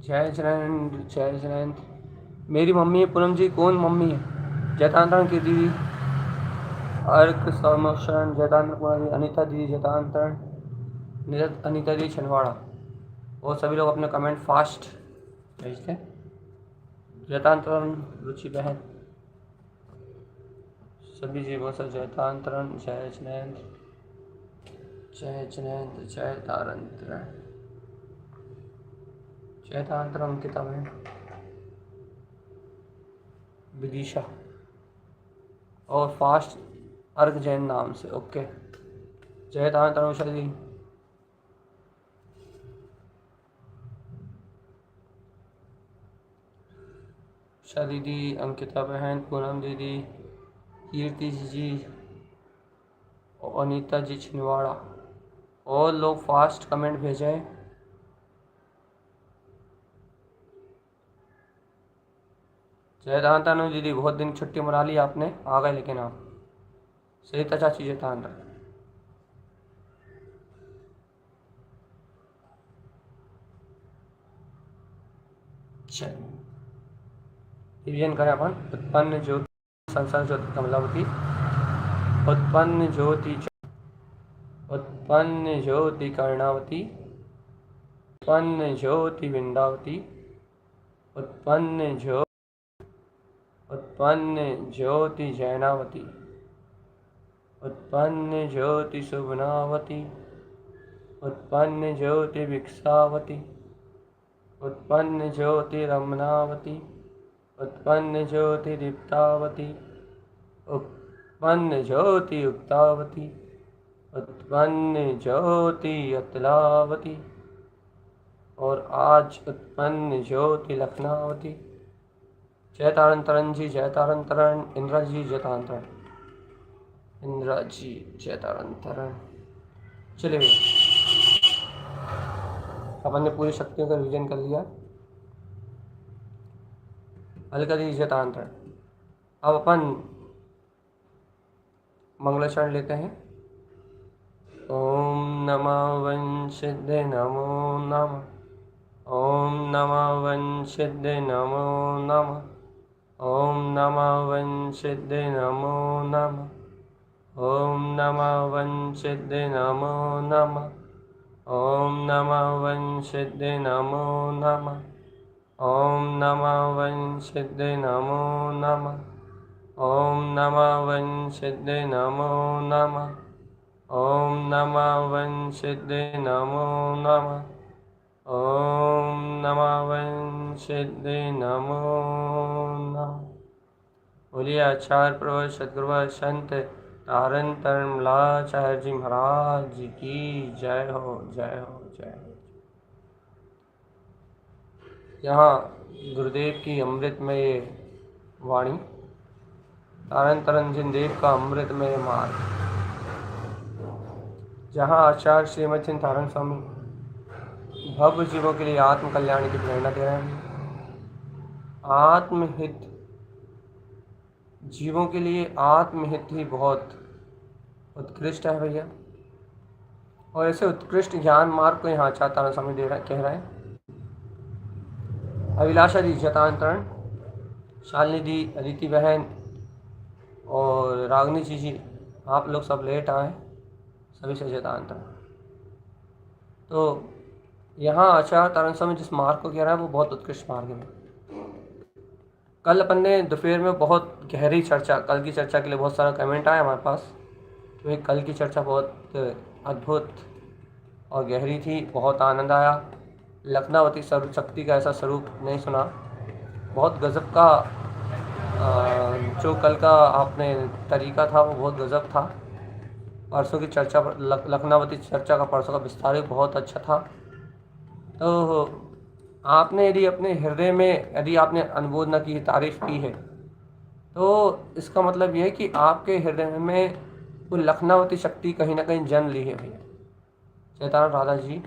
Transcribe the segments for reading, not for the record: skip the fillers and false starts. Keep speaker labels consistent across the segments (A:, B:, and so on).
A: जय जयंत जय जयंत। मेरी मम्मी है पूनम जी। कौन मम्मी है? जयतांतरण की दीदी, अर्क समोशन जयतांतरण कुमारी, अनीता दीदी जयतांतरण, अनीता दीदी छनवाड़ा। और सभी लोग अपने कमेंट फास्ट भेजते हैं। जयतांतरण रुचि बहन, सभी जीवों से जयतांतरण। जय जयंत जय जयंत जय तारंतरण जयतांतरण। अंकिता बहन, विदिशा और फास्ट अर्घ जैन नाम से। ओके। जयतांतरण उषा दीदी, उषा दीदी, अंकिता बहन, पूनम दीदी, कीर्ति जी और अनीता जी छिंदवाड़ा। और लोग फास्ट कमेंट भेजें। जयतांतरण दीदी, बहुत दिन छुट्टी मना ली आपने, आ गए लेकिन आप। सरिता चाची जयतांतरण। चलिए रिवीजन करें अपन। उत्पन्न ज्योति संसार ज्योति कमलावती, उत्पन्न ज्योति, उत्पन्न ज्योति कर्णावती, उत्पन्न ज्योति वृंदावती, उत्पन्न ज्योति जैनावती, उत्पन्न ज्योति सुबनावती, उत्पन्न ज्योति भिक्षावती, उत्पन्न ज्योति रमनावती, उत्पन्न ज्योति दीप्तावती, उत्पन्न ज्योति युक्तावती, उत्पन्न ज्योति अतलावती, और आज उत्पन्न ज्योति लखनावती। जयतारंतरण जी जयतारंतरण। इंदिरा जी जयतारंतरण, इंदिरा जी जयतारंतरण। चलिए अपन ने पूरी शक्तियों का रिवीजन कर लिया। अलका जी जयतारंतरण। अब अपन मंगलाचरण लेते हैं। ओम नमः वंशिद्ध नमो नमः, ओम नमः वंशिद्ध नमो नमः, ओम नमः वंशिद्ध नमो नमः, ओम नमः वंशिद्ध नमो नमः, ओम नमः वंशिद्ध नमो नमः, ओम नमः वंशिद्ध नमो नमः, ओम नमः वंशिद्ध नमो नमः, ओम नमः वंशिद्ध नमो नमः, ओम नमः वंशिद्ध नमो नमः। बोलिए आचार्य प्रवर सदगुरुवर संत तारन मलाचार्य जी महाराज की जय हो, जय हो, जय हो। यहाँ गुरुदेव की अमृतमय वाणी, तारन जिनदेव का अमृतमय मार्ग, जहाँ आचार्य श्रीमद सिंह तारन स्वामी भव्य जीवों के लिए आत्म कल्याण की प्रेरणा दे रहे हैं। आत्महित, जीवों के लिए आत्महित ही बहुत उत्कृष्ट है भैया। और ऐसे उत्कृष्ट ज्ञान मार्ग को यहाँ आचार्य तारन स्वामी कह रहे हैं। अभिलाषा जी जयतांतरण, शालिनी दी, अदिति बहन और रागनी जी, आप लोग सब लेट आए, सभी से जयतांतरण। तो यहाँ आचार्य तारन स्वामी जिस मार्ग को कह रहा है वो बहुत उत्कृष्ट मार्ग है। कल अपन ने दोपहर में बहुत गहरी चर्चा, कल की चर्चा के लिए बहुत सारा कमेंट आया हमारे पास। तो कल की चर्चा बहुत अद्भुत और गहरी थी, बहुत आनंद आया। लखनावती सर्वशक्ति का ऐसा स्वरूप नहीं सुना। बहुत गज़ब का जो कल का आपने तरीका था वो बहुत गज़ब था। परसों की चर्चा, लखनावती चर्चा का परसों का विस्तार बहुत अच्छा था। तो आपने यदि अपने हृदय में यदि आपने अनुमोदना की, तारीफ़ की है, तो इसका मतलब यह है कि आपके हृदय में वो लखनावती शक्ति कहीं ना कहीं जन्म ली है भैया। चैतन्य राधा जी,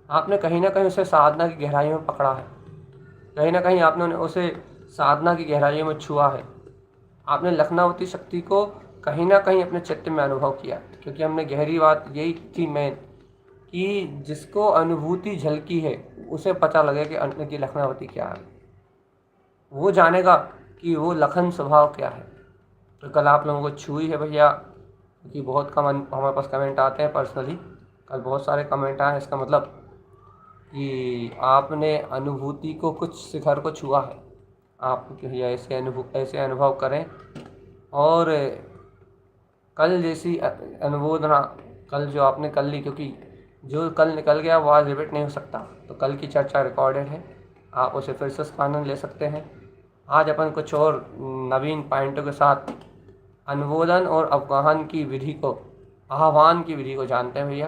A: आपने कहीं ना कहीं उसे साधना की गहराइयों में पकड़ा है, कहीं ना कहीं आपने उसे साधना की गहराइयों में छुआ है। आपने लखनावती शक्ति को कहीं ना कहीं अपने चित्त में अनुभव किया। क्योंकि हमने गहरी बात यही थी मैं कि जिसको अनुभूति झलकी है उसे पता लगे कि अन्य की लखनावती क्या है, वो जानेगा कि वो लखन स्वभाव क्या है। तो कल आप लोगों को छुई है भैया, कि बहुत कम हमारे पास कमेंट आते हैं पर्सनली, कल बहुत सारे कमेंट आए। इसका मतलब कि आपने अनुभूति को, कुछ शिखर को छुआ है। आप भैया ऐसे अनुभव करें, और कल जैसी अनुमोदना कल जो आपने कल ली, क्योंकि जो कल निकल गया वो आज रिपीट नहीं हो सकता, तो कल की चर्चा रिकॉर्डेड है, आप उसे फिर से आनंद ले सकते हैं। आज अपन कुछ और नवीन पॉइंटों के साथ अनुमोदन और अवगाहन की विधि को, आह्वान की विधि को जानते हैं भैया।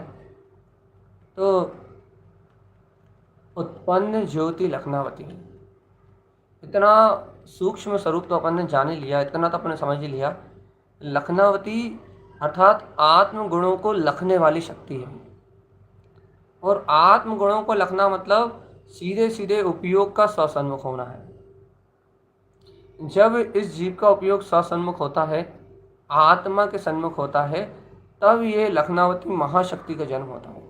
A: तो उत्पन्न ज्योति लखनावती, इतना सूक्ष्म स्वरूप तो अपन ने जान ही लिया, इतना तो अपन ने समझ ही लिया। लखनावती अर्थात आत्म गुणों को लखने वाली शक्ति है, और आत्म गुणों को लखना मतलब सीधे सीधे उपयोग का स्वसन्मुख होना है। जब इस जीव का उपयोग स्वसन्मुख होता है, आत्मा के सन्मुख होता है, तब ये लखनावती महाशक्ति का जन्म होता है।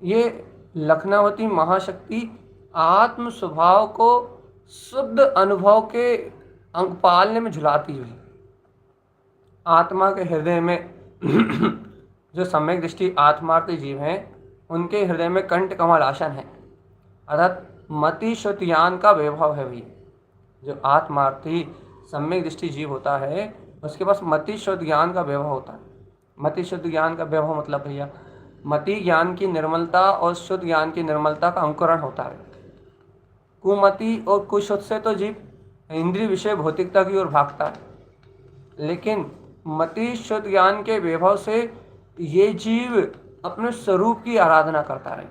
A: ये लखनावती महाशक्ति आत्म स्वभाव को शुद्ध अनुभव के अंग पालने में झुलाती हुई आत्मा के हृदय में जो सम्यक दृष्टि आत्मार्थी जीव हैं, उनके हृदय में कंठ कमल आसन है, अर्थात मति शुद्ध ज्ञान का वैभव है। भी जो आत्मार्थी सम्यक दृष्टि जीव होता है, उसके पास मति शुद्ध ज्ञान का वैभव होता है। मति शुद्ध ज्ञान का वैभव मतलब भैया मति ज्ञान की निर्मलता और शुद्ध ज्ञान की निर्मलता का अंकुरण होता है। कुमति और कुशुद्ध से तो जीव इंद्रिय विषय भौतिकता की ओर भागता है, लेकिन मति शुद्ध ज्ञान के वैभव से ये जीव अपने स्वरूप की आराधना करता है।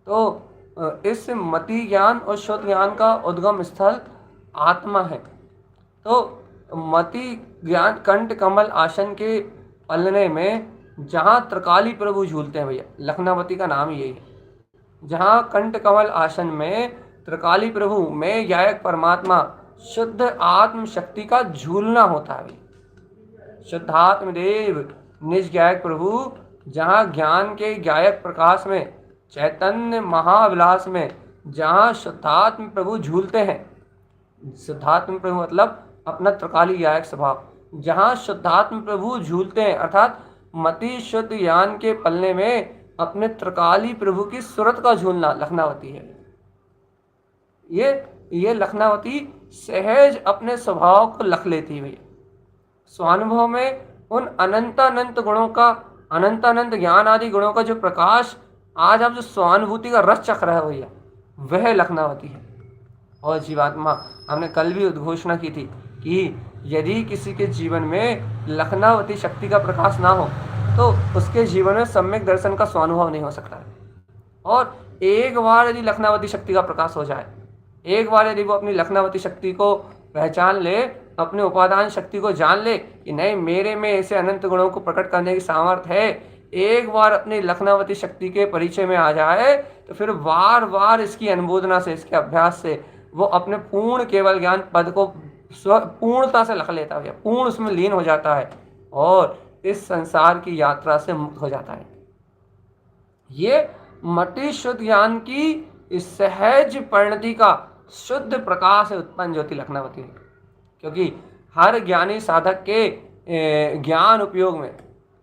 A: तो इस मति ज्ञान और शुद्ध ज्ञान का उद्गम स्थल आत्मा है। तो मति ज्ञान कंठ कमल आसन के पलने में जहाँ त्रिकाली प्रभु झूलते हैं भैया, लखनावती का नाम यही है। जहाँ कंठ कमल आसन में त्रिकाली प्रभु में गायक परमात्मा शुद्ध आत्म शक्ति का झूलना होता है। शुद्धात्म देव निज गायक प्रभु जहाँ ज्ञान के गायक प्रकाश में, चैतन्य महाविलास में जहाँ शुद्धात्म प्रभु झूलते हैं, शुद्धात्म प्रभु मतलब अपना त्रिकाली गायक स्वभाव, जहाँ शुद्धात्म प्रभु झूलते हैं, अर्थात मति शुद्ध ज्ञान के पलने में अपने त्रिकाली प्रभु की सूरत का झूलना लखनावती है। ये लखनावती सहज अपने स्वभाव को लख लेती है। स्वानुभव में उन अनंतानंत गुणों का, अनंतानंत ज्ञान आदि गुणों का जो प्रकाश आज आप जो स्वानुभूति का रस चख रहे हो भैया, वह लखनावती है। और जीवात्मा, हमने कल भी उद्घोषणा की थी कि यदि किसी के जीवन में लखनावती शक्ति का प्रकाश ना हो, तो उसके जीवन में सम्यक दर्शन का स्वानुभव नहीं हो सकता है। और एक बार यदि लखनावती शक्ति का प्रकाश हो जाए, एक बार यदि वो अपनी लखनावती शक्ति को पहचान ले, अपने उपादान शक्ति को जान ले कि नहीं मेरे में ऐसे अनंत गुणों को प्रकट करने की सामर्थ्य है, एक बार अपनी लखनावती शक्ति के परिचय में आ जाए, तो फिर बार बार इसकी अनुमोदना से, इसके अभ्यास से वो अपने पूर्ण केवल ज्ञान पद को पूर्णता से लख लेता है, पूर्ण उसमें लीन हो जाता है और इस संसार की यात्रा से मुक्त हो जाता है। ये मति शुद्ध ज्ञान की इस सहज परिणति का शुद्ध प्रकाश है उत्पन्न ज्योति लखनावती है। क्योंकि हर ज्ञानी साधक के ज्ञान उपयोग में,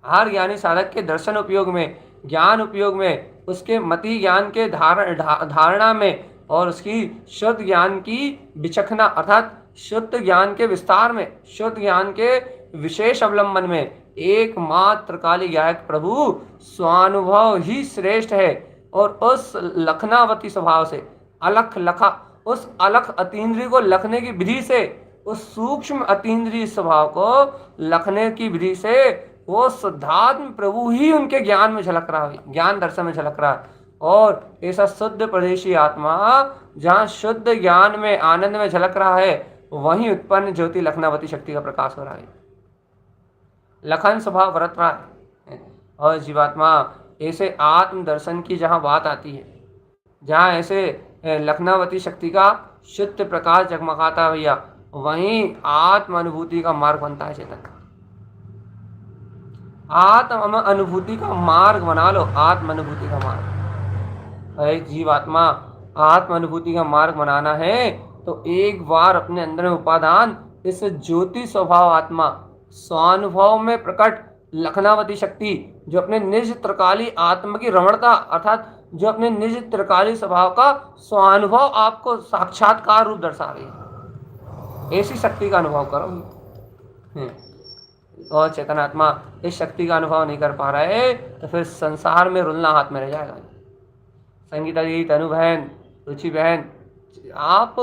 A: हर ज्ञानी साधक के दर्शन उपयोग में, ज्ञान उपयोग में, उसके मति ज्ञान के धारणा में और उसकी शुद्ध ज्ञान की विचक्षणा अर्थात शुद्ध ज्ञान के विस्तार में, शुद्ध ज्ञान के विशेष अवलंबन में एकमात्र काली गायक प्रभु स्वानुभव ही श्रेष्ठ है। और उस लखनावती स्वभाव से अलख लखा, उस अलख अतीन्द्रिय को लखने की विधि से, उस सूक्ष्म अतीन्द्रिय स्वभाव को लखने की विधि से वो शुद्धात्म प्रभु ही उनके ज्ञान में झलक रहा है, ज्ञान दर्शन में झलक रहा है। और ऐसा शुद्ध प्रदेशी आत्मा जहाँ शुद्ध ज्ञान में, आनंद में झलक रहा है, वहीं उत्पन्न ज्योति लखनावती शक्ति का प्रकाश हो रहा है, लखन स्वभाव बरत रहा है। और जीवात्मा ऐसे आत्म दर्शन की जहाँ बात आती है, जहाँ ऐसे लखनावती शक्ति का शुद्ध प्रकाश जगमगाता है भैया, वहीं आत्म अनुभूति का मार्ग बनता है चेतन। आत्म अनुभूति का मार्ग बना लो, आत्म अनुभूति का मार्ग। अरे जीवात्मा, आत्म अनुभूति का मार्ग बनाना है तो एक बार अपने अंदर में उपादान इस ज्योति स्वभाव आत्मा स्वानुभव में प्रकट लखनावती शक्ति, जो अपने निज त्रिकाली आत्मा की रमणता अर्थात जो अपने निज त्रिकाली स्वभाव का स्वानुभव आपको साक्षात्कार रूप दर्शा रही है, ऐसी शक्ति का अनुभव करोगे। और चेतनात्मा इस शक्ति का अनुभव नहीं कर पा रहा है तो फिर संसार में रुलना हाथ में रह जाएगा। संगीता जी, तनु बहन, रुचि बहन, आप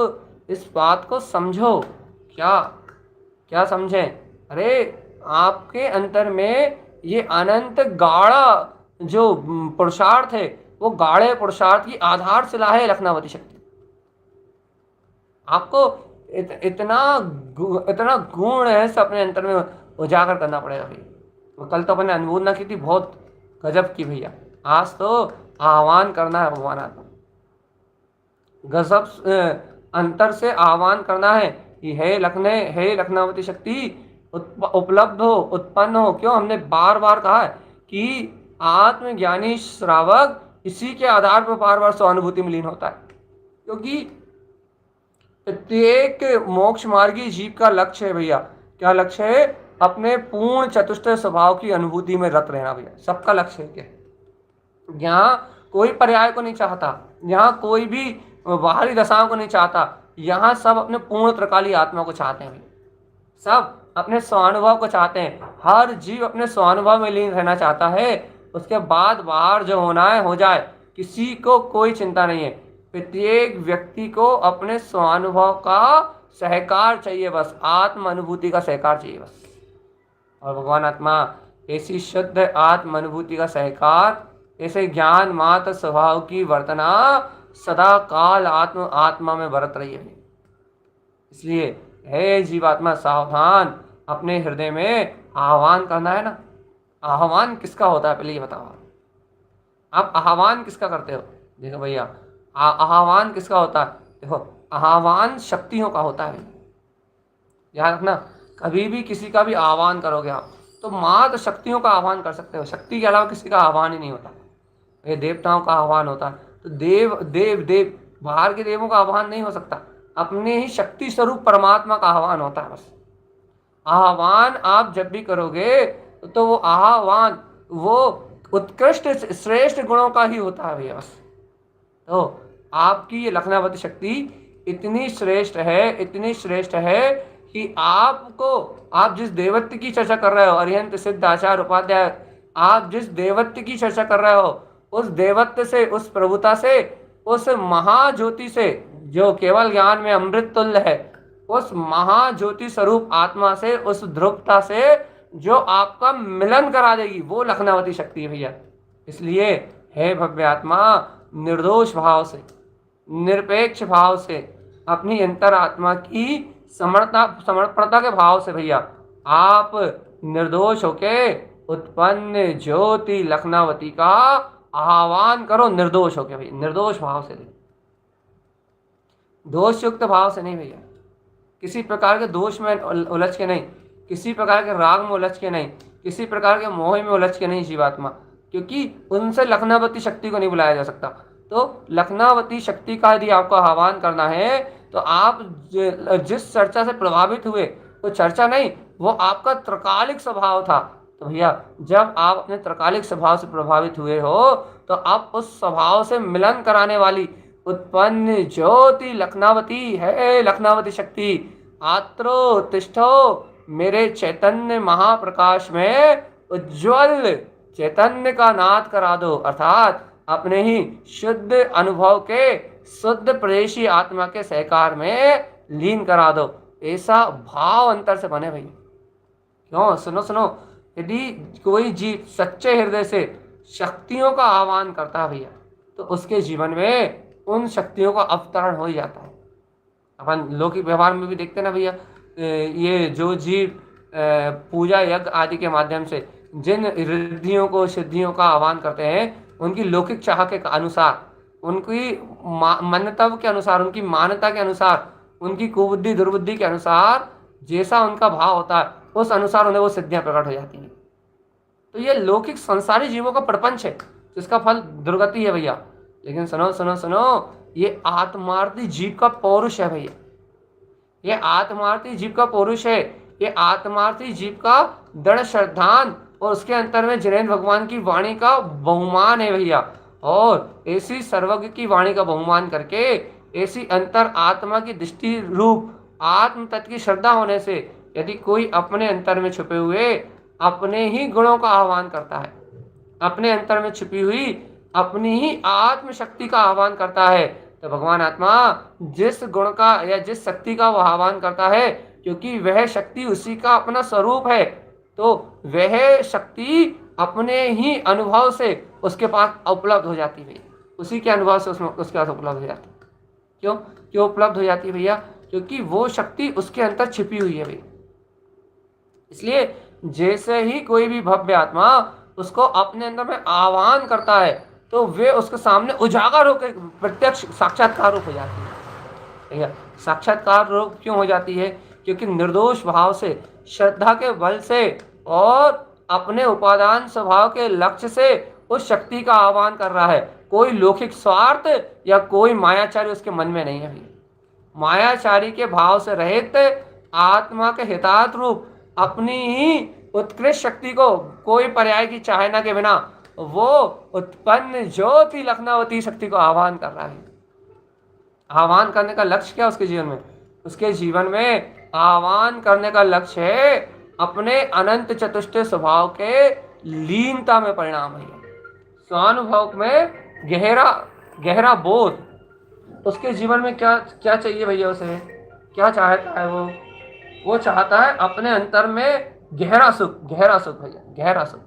A: इस बात को समझो। क्या क्या समझें? अरे आपके अंतर में ये अनंत गाढ़ा जो पुरुषार्थ है, वो गाढ़े पुरुषार्थ की आधारशिला है लखनावती शक्ति। आपको इतना गुण है अपने अंतर में उजागर करना पड़ेगा भैया। कल तो अपने अनुभूत ना की थी, बहुत गजब की भैया। आज तो आह्वान करना है भगवान आत्मा, गजब अंतर से आह्वान करना है कि हे लखनावती शक्ति उपलब्ध हो, उत्पन्न हो। क्यों? हमने बार बार कहा है कि आत्मज्ञानी श्रावक इसी के आधार पर बार बार स्वानुभूति में लीन होता है, क्योंकि प्रत्येक मोक्ष मार्गी जीव का लक्ष्य है भैया। क्या लक्ष्य है? अपने पूर्ण चतुष्टय स्वभाव की अनुभूति में रत रहना भैया, सबका लक्ष्य है। क्या यहाँ कोई पर्याय को नहीं चाहता, यहाँ कोई भी बाहरी दशाओं को नहीं चाहता, यहाँ सब अपने पूर्ण त्रिकाली आत्मा को चाहते हैं, सब अपने स्वानुभव को चाहते हैं। हर जीव अपने स्वानुभव में लीन रहना चाहता है, उसके बाद बाहर जो होना है हो जाए, किसी को कोई चिंता नहीं है। प्रत्येक व्यक्ति को अपने स्वानुभव का सहकार चाहिए, बस आत्म अनुभूति का सहकार चाहिए बस। और भगवान आत्मा ऐसी शुद्ध आत्म अनुभूति का सहकार, ऐसे ज्ञान मात्र स्वभाव की वर्तना सदा काल आत्मा में बरत रही है। इसलिए हे जीवात्मा सावधान, अपने हृदय में आह्वान करना है ना। आह्वान किसका होता है पहले ये बताओ। आप आह्वान किसका करते हो? देखो भैया, आह्वान किसका होता है? देखो, आह्वान शक्तियों का होता है। याद रखना, कभी भी किसी का भी आह्वान करोगे आप तो मात्र शक्तियों का आह्वान कर सकते हो, शक्ति के अलावा किसी का आह्वान ही नहीं होता। ये देवताओं का आह्वान होता है, तो देव बाहर के देवों का आह्वान नहीं हो सकता, अपने ही शक्ति स्वरूप परमात्मा का आह्वान होता है बस। आह्वान आप जब भी करोगे तो वो आह्वान वो उत्कृष्ट श्रेष्ठ गुणों का ही होता है भैया बस। तो आपकी ये लखनावती शक्ति इतनी श्रेष्ठ है कि आप जिस देवत्व की चर्चा कर रहे हो, अरिहंत सिद्ध आचार्य उपाध्याय, आप जिस देवत्व की चर्चा कर रहे हो, उस देवत्व से, उस प्रभुता से, उस महाज्योति से जो केवल ज्ञान में अमृत तुल्य है, उस महाज्योति स्वरूप आत्मा से, उस ध्रुवता से जो आपका मिलन करा देगी, वो लखनावती शक्ति है भैया। इसलिए हे भव्य आत्मा, निर्दोष भाव से, निरपेक्ष भाव से, अपनी अंतर आत्मा की समर्पणता के भाव से भैया आप निर्दोष होके उत्पन्न ज्योति लखनावती का आह्वान करो। निर्दोष होके भैया, निर्दोष भाव से, दोष युक्त भाव से नहीं भैया, किसी प्रकार के दोष में उलझ के नहीं, किसी प्रकार के राग में उलझ के नहीं, किसी प्रकार के मोह में उलझ के नहीं जीवात्मा, क्योंकि उनसे लखनावती शक्ति को नहीं बुलाया जा सकता। तो लखनावती शक्ति का यदि आपको आह्वान करना है तो आप जिस चर्चा से प्रभावित हुए, वो चर्चा नहीं, वो आपका त्रिकालिक स्वभाव था। तो भैया जब आप अपने त्रिकालिक स्वभाव से प्रभावित हुए हो तो आप उस स्वभाव से मिलन कराने वाली उत्पन्न ज्योति लखनावती है, लखनावती शक्ति आत्रो तिष्ठो, मेरे चैतन्य महाप्रकाश में उज्ज्वल चैतन्य का नाद करा दो, अर्थात अपने ही शुद्ध अनुभव के शुद्ध प्रेषी आत्मा के सहकार में लीन करा दो। ऐसा भाव अंतर से बने भैया। क्यों? सुनो, यदि कोई जीव सच्चे हृदय से शक्तियों का आह्वान करता है भैया तो उसके जीवन में उन शक्तियों का अवतरण हो ही जाता है। अपन लौकिक व्यवहार में भी देखते ना भैया, ये जो जीव पूजा यज्ञ आदि के माध्यम से जिन रिद्धियों को सिद्धियों का आह्वान करते हैं, उनकी लौकिक चाह के अनुसार, उनकी मान्यता के अनुसार, उनकी मान्यता के अनुसार, उनकी कुबुद्धि दुर्बुद्धि के अनुसार जैसा उनका भाव होता है उस अनुसार उन्हें वो सिद्धियां प्रकट हो जाती हैं। तो ये लौकिक संसारी जीवों का प्रपंच है जिसका फल दुर्गति है भैया। लेकिन सुनो सुनो सुनो, ये आत्मार्थी जीव का पौरुष है भैया, ये आत्मार्थी जीव का पौरुष है, ये आत्मार्थी जीव का दृढ़ श्रद्धान और उसके अंतर में जिनेन्द्र भगवान की वाणी का बहुमान है भैया। और ऐसी सर्वज्ञ की वाणी का बहुमान करके ऐसी अंतर आत्मा की दृष्टि रूप आत्म तत्व की श्रद्धा होने से यदि कोई अपने अंतर में छुपे हुए अपने ही गुणों का आह्वान करता है, अपने अंतर में छुपी हुई अपनी ही आत्म शक्ति का आह्वान करता है, तो भगवान आत्मा जिस गुण का या जिस शक्ति का वो आह्वान करता है, क्योंकि वह शक्ति उसी का अपना स्वरूप है, तो वह शक्ति अपने ही अनुभव से उसके पास उपलब्ध हो जाती है, उसी के अनुभव से उसके पास उपलब्ध हो जाती है। क्यों उपलब्ध हो जाती है भैया? क्योंकि वो शक्ति उसके अंदर छिपी हुई है भैया। इसलिए जैसे ही कोई भी भव्य आत्मा उसको अपने अंदर में आह्वान करता है, तो वे उसके सामने उजागर होकर प्रत्यक्ष साक्षात्कार रूप हो जाती है भैया। साक्षात्कार रूप क्यों हो जाती है? क्योंकि निर्दोष भाव से, श्रद्धा के बल से और अपने उपादान स्वभाव के लक्ष्य से उस शक्ति का आह्वान कर रहा है। कोई लौकिक स्वार्थ या कोई मायाचारी उसके मन में नहीं है भैया। मायाचारी के भाव से रहित आत्मा के हितार्थ रूप अपनी ही उत्कृष्ट शक्ति को कोई पर्याय की चाहना के बिना वो उत्पन्न ज्योति लखनावती शक्ति को आह्वान कर रहा है। आह्वान करने का लक्ष्य क्या उसके जीवन में? उसके जीवन में आह्वान करने का लक्ष्य है अपने अनंत चतुष्टय स्वभाव के लीनता में परिणाम है, स्वानुभव में गहरा बोध। उसके जीवन में क्या क्या चाहिए भैया? उसे क्या चाहता है? वो चाहता है अपने अंतर में गहरा सुख भैया, गहरा सुख,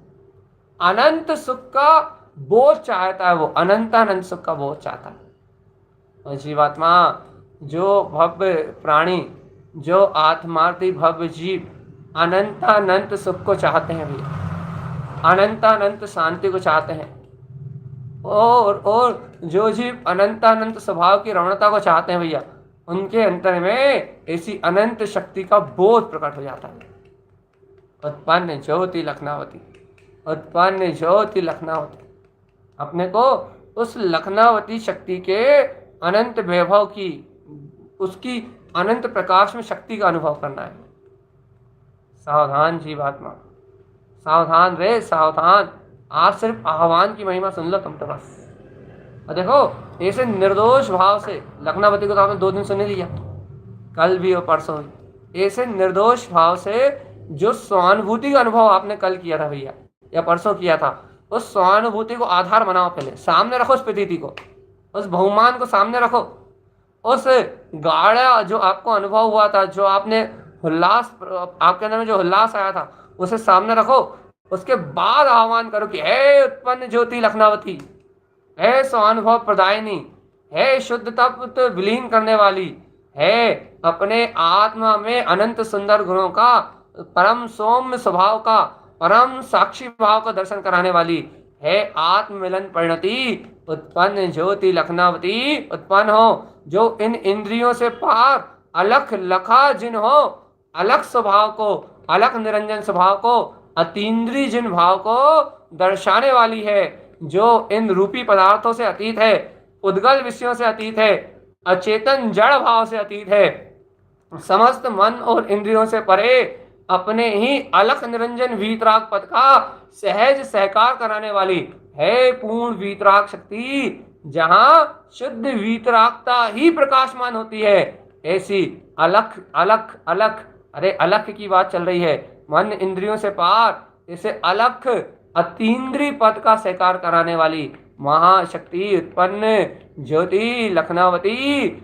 A: अनंत सुख का बोध चाहता है। वो अनंत सुख का बोध चाहता है। और जीवात्मा, जो भव्य प्राणी, जो आत्मार्थी भव्य जीव अनंत सुख को चाहते हैं भैया, अनंत शांति को चाहते हैं, और जो जीव अनंत स्वभाव की रमणता को चाहते हैं भैया, उनके अंतर में ऐसी अनंत शक्ति का बोध प्रकट हो जाता है। उत्पन्न ज्योति लखनावती, उत्पन्न ज्योति लखनावती। अपने को उस लखनावती शक्ति के अनंत वैभव की, उसकी अनंत प्रकाश में शक्ति का अनुभव करना है। सावधान जीवात्मा, सावधान रे सावधान। आज सिर्फ आह्वान की महिमा सुन लो तुम तो बस। और देखो ऐसे निर्दोष भाव से, लखनावती को तो आपने 2 दिन सुन लिया, कल भी और परसों भी, ऐसे निर्दोष भाव से जो स्वानुभूति का अनुभव आपने कल किया था भैया या परसों किया था, उस स्वानुभूति को आधार बनाओ, पहले सामने रखो उस प्रतीति को, उस बहुमान को सामने रखो, उस गाढ़ा जो आपको अनुभव हुआ था, जो आपने उल्लास, आपके अंदर में जो उल्लास आया था, उसे सामने रखो। उसके बाद आह्वान करो कि हे उत्पन्न ज्योति लखनावती, हे स्वानुभव प्रदायिनी, हे शुद्ध तत्व विलीन करने वाली, हे अपने आत्मा में अनंत सुंदर गुणों का, परम सौम्य स्वभाव का, परम साक्षी भाव का दर्शन कराने वाली, हे आत्म मिलन परिणति, उत्पन्न ज्योति लखनावती उत्पन्न हो, जो इन इंद्रियों से पार अलख लखा जिन हो, अलख स्वभाव को, अलख निरंजन स्वभाव को, अतीन्द्रिय जिन भाव को दर्शाने वाली है, जो इन रूपी पदार्थों से अतीत है, उद्गल विषयों से अतीत है, अचेतन जड़ भाव से अतीत है, समस्त मन और इंद्रियों से परे, अपने ही अलख निरंजन वीतराग पद का सहज सहकार कराने वाली है पूर्ण वीतराग शक्ति, जहां शुद्ध वीतरागता ही प्रकाशमान होती है। ऐसी अलख अलख अलख, अरे अलख की बात चल रही है, मन इंद्रियों से पार, इसे अलख अतीन्द्रिय पद का सहकार कराने वाली महाशक्ति उत्पन्न ज्योति लखनावती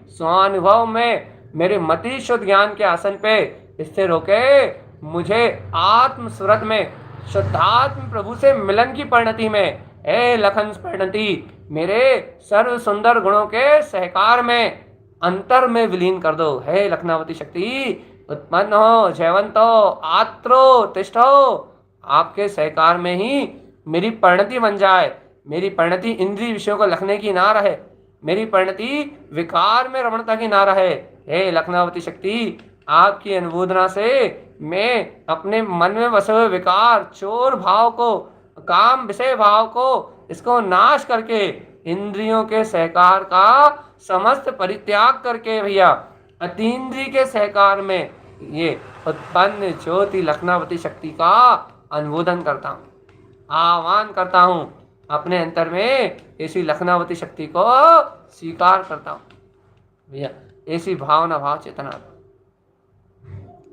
A: स्वानुभव में मेरे मति शुद्ध ज्ञान के आसन पे स्थिर होके मुझे आत्म सुरत में शुद्धात्म प्रभु से मिलन की परिणति में, हे लखन परिणति, मेरे सर्व सुंदर गुणों के सहकार में अंतर में विलीन कर दो। हे लखनावती शक्ति उत्पन्न हो, जयवंत हो, आत्रो तिष्ठो, आपके सहकार में ही मेरी परिणति बन जाए। मेरी परिणति इंद्रिय विषयों को लखने की ना रहे, मेरी परिणति विकार में रमणता की ना रहे। हे लखनावती शक्ति, आपकी अनुमोदना से मैं अपने मन में बसे हुए विकार, चोर भाव को, काम विषय भाव को, इसको नाश करके इंद्रियों के सहकार का समस्त परित्याग करके भैया अतीन्द्रिय के सहकार में ये उत्पन्न ज्योति लखनावती शक्ति का अनुमोदन करता हूँ, आह्वान करता हूँ, अपने अंतर में ऐसी लखनावती शक्ति को स्वीकार करता हूँ भैया। ऐसी भावना भाव चेतना,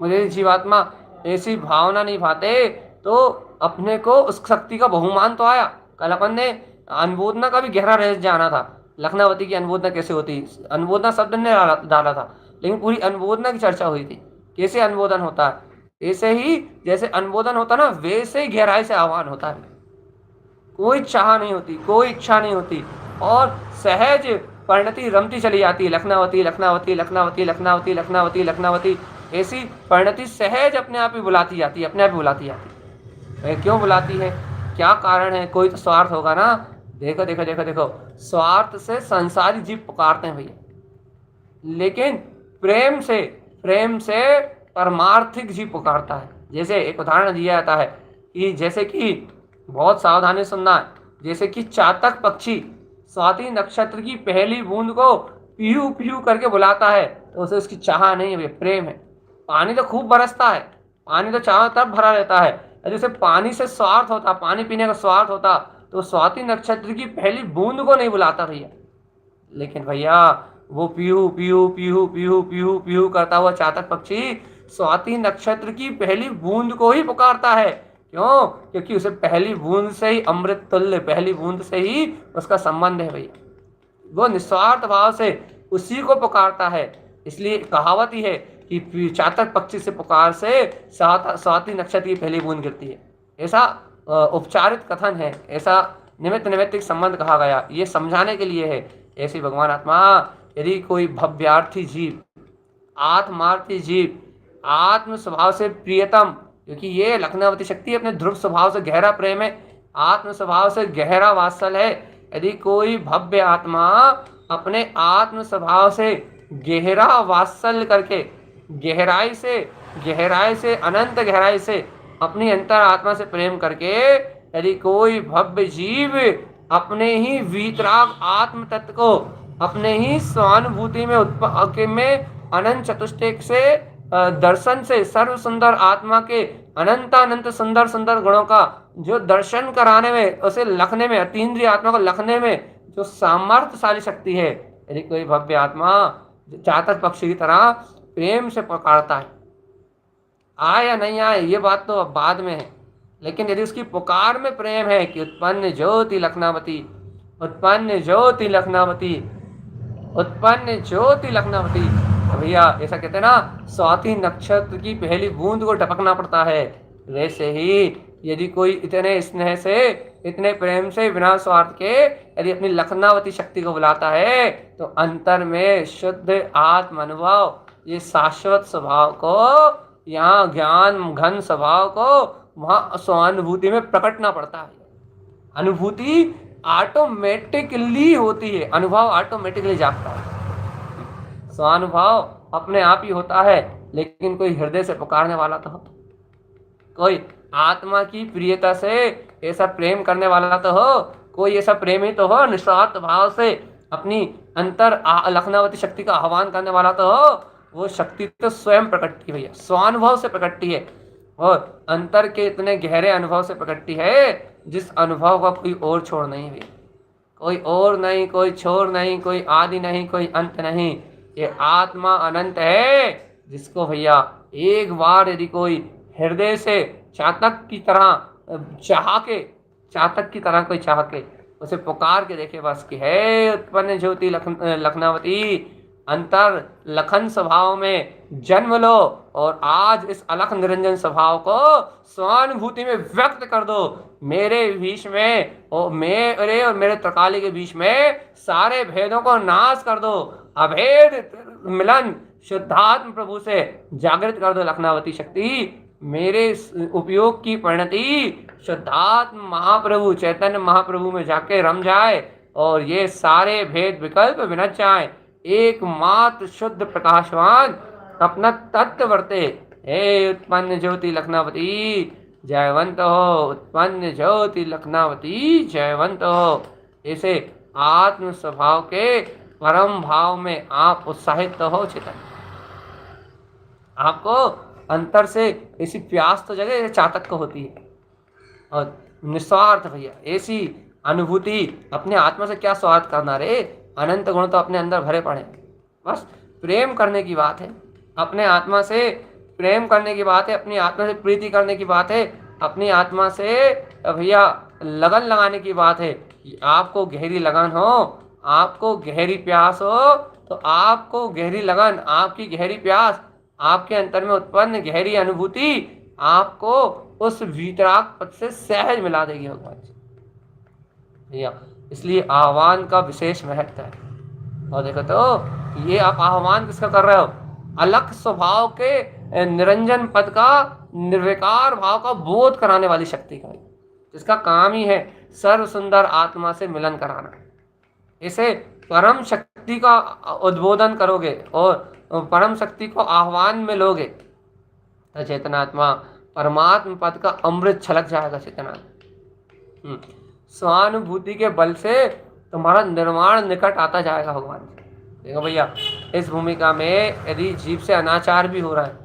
A: मुझे जीवात्मा ऐसी भावना नहीं भाते तो अपने को उस शक्ति का बहुमान तो आया। कल अपन ने अनुमोदना का भी गहरा रहस्य जाना था, लखनावती की अनुमोदना कैसे होती, अनुमोदना शब्द ने डाला था लेकिन पूरी अनुमोदना की चर्चा हुई थी, कैसे अनुमोदन होता है। ऐसे ही जैसे अनुमोदन होता ना वैसे ही गहराई से आह्वान होता है, कोई चाह नहीं होती, कोई इच्छा नहीं होती और सहज परिणति रमती चली जाती है, लखनावती लखनावती लखनावती लखनावती लखनावती लखनावती। ऐसी परिणति सहज अपने आप ही बुलाती जाती है, अपने आप ही बुलाती जाती है। क्यों बुलाती है, क्या कारण है, कोई तो स्वार्थ होगा ना। देखो देखो देखो देखो, स्वार्थ से संसारी जीव पुकारते हैं भैया, लेकिन प्रेम से परमार्थिक जीव पुकारता है। जैसे एक उदाहरण दिया जाता है कि जैसे कि बहुत सावधानी सुनना है, जैसे कि चातक पक्षी स्वाति नक्षत्र की पहली बूंद को पीहू पीहू करके बुलाता है तो उसे उसकी चाह नहीं है, प्रेम है। पानी तो खूब बरसता है, पानी तो चारों तरफ भरा रहता है, यदि उसे पानी से स्वार्थ होता, पानी पीने का स्वार्थ होता तो स्वाति नक्षत्र की पहली बूंद को नहीं बुलाता भैया। लेकिन भैया वो पीहू पीहू पीहू पीहू पीहू पीहू करता हुआ चातक पक्षी स्वाति नक्षत्र की पहली बूंद को ही पुकारता है। क्यों, क्योंकि उसे पहली बूंद से ही अमृत तुल्य, पहली बूंद से ही उसका संबंध है भैया। वो निस्वार्थ भाव से उसी को पुकारता है। इसलिए कहावत ही है कि चातक पक्षी से पुकार से स्वाति नक्षत्र की पहली बूंद गिरती है। ऐसा उपचारित कथन है, ऐसा निमित्त निमित्तिक संबंध कहा गया, ये समझाने के लिए है। ऐसी भगवान आत्मा यदि कोई भव्यार्थी जीव, आत्मार्थी जीव, आत्म स्वभाव से प्रियतम, क्योंकि ये लखनावती शक्ति अपने ध्रुव स्वभाव से गहरा प्रेम है, आत्म स्वभाव से गहरा वात्सल है। यदि कोई भव्य आत्मा अपने आत्म स्वभाव से गहरा वात्सल्य करके गहराई से अनंत गहराई से अपनी अंतर आत्मा से प्रेम करके यदि कोई भव्य जीव अपने ही वीतराग आत्म तत्व को अपने ही स्वानुभूति में अनंत चतुष्टय से दर्शन से सर्व सुंदर आत्मा के अनंत सुंदर सुंदर गुणों का जो दर्शन कराने में, उसे लखने में, अतीन्द्रिय आत्मा को लखने में जो सामर्थ्यशाली शक्ति है, यदि कोई भव्य आत्मा चातक पक्षी की तरह प्रेम से पुकारता है, आए या नहीं आए ये बात तो अब बाद में है, लेकिन यदि उसकी पुकार में प्रेम है कि उत्पन्न ज्योति लखनावती, उत्पन्न ज्योति लखनावती, उत्पन्न ज्योति लखनावती, तो भैया ऐसा कहते हैं ना, स्वाति नक्षत्र की पहली बूंद को टपकना पड़ता है। वैसे ही यदि कोई इतने स्नेह से, इतने प्रेम से, बिना स्वार्थ के यदि अपनी लखनावती शक्ति को बुलाता है तो अंतर में शुद्ध आत्म अनुभव, ये शाश्वत स्वभाव को, यहाँ ज्ञान घन स्वभाव को वहाँ स्वानुभूति में प्रकटना पड़ता है। अनुभूति ऑटोमेटिकली होती है, अनुभव ऑटोमेटिकली जागता है। स्वानुभव अपने आप ही होता है, लेकिन कोई हृदय से पुकारने वाला तो हो, कोई आत्मा की प्रियता से ऐसा प्रेम करने वाला तो हो, कोई ऐसा प्रेमी तो हो, निस्वार्थ भाव से अपनी अंतर लखनावती शक्ति का आह्वान करने वाला तो हो। वो शक्ति तो स्वयं प्रकटती है भैया, स्वानुभव से प्रकटती है और अंतर के इतने गहरे अनुभव से प्रकटती है जिस अनुभव का कोई और छोर नहीं है, कोई और नहीं, कोई छोर नहीं, कोई आदि नहीं, कोई अंत नहीं। ये आत्मा अनंत है, जिसको भैया एक बार यदि कोई हृदय से चातक की तरह कोई चाह के उसे पुकार के देखे बस कि है उत्पन्न ज्योति लखनावती, अंतर लखन स्वभाव में जन्म लो और आज इस अलख निरंजन स्वभाव को स्वानुभूति में व्यक्त कर दो। मेरे बीच में और मेरे और मेरे त्रिकाली के बीच में सारे भेदों को नाश कर दो, अभेद मिलन शुद्धात्म प्रभु से जागृत कर दो। लखनावती शक्ति मेरे उपयोग की परिणति शुद्धात्म महाप्रभु चैतन्य महाप्रभु में जाके रम जाए और ये सारे भेद विकल्प विनच जाए, एकमात्र शुद्ध प्रकाशवान अपना तत्व वर्ते। हे उत्पन्न ज्योति लखनावती जयवंत हो, उत्पन्न ज्योति लखनावती जयवंत हो। ऐसे आत्म स्वभाव के परम भाव में आप उत्साहित तो हो चेतन। आपको अंतर से ऐसी प्यास तो जगह चातक को होती है, और निस्वार्थ भैया ऐसी अनुभूति। अपने आत्मा से क्या स्वार्थ करना रे, अनंत गुण तो अपने अंदर भरे पड़े। बस प्रेम करने की बात है, अपने आत्मा से प्रेम करने की बात है, अपनी आत्मा से प्रीति करने की बात है, अपनी आत्मा से भैया लगन लगाने की बात है। आपको गहरी लगन हो, आपको गहरी प्यास हो, तो आपको गहरी लगन, आपकी गहरी प्यास, आपके अंतर में उत्पन्न गहरी अनुभूति आपको उस वीतराग पद से सहज मिला देगी भगवान जी भैया। इसलिए आह्वान का विशेष महत्व है। और देखो तो ये आप आह्वान किसका कर रहे हो, अलख स्वभाव के निरंजन पद का, निर्विकार भाव का बोध कराने वाली शक्ति का, जिसका काम ही है सर्व सुंदर आत्मा से मिलन कराना। इसे परम शक्ति का उद्बोधन करोगे और परम शक्ति को आह्वान में लोगे तो चेतनात्मा परमात्म पद का अमृत छलक जाएगा। चेतनात्मा स्वानुभूति के बल से तुम्हारा निर्माण निकट आता जाएगा भगवान से। देखो भैया, इस भूमिका में यदि जीव से अनाचार भी हो रहा है,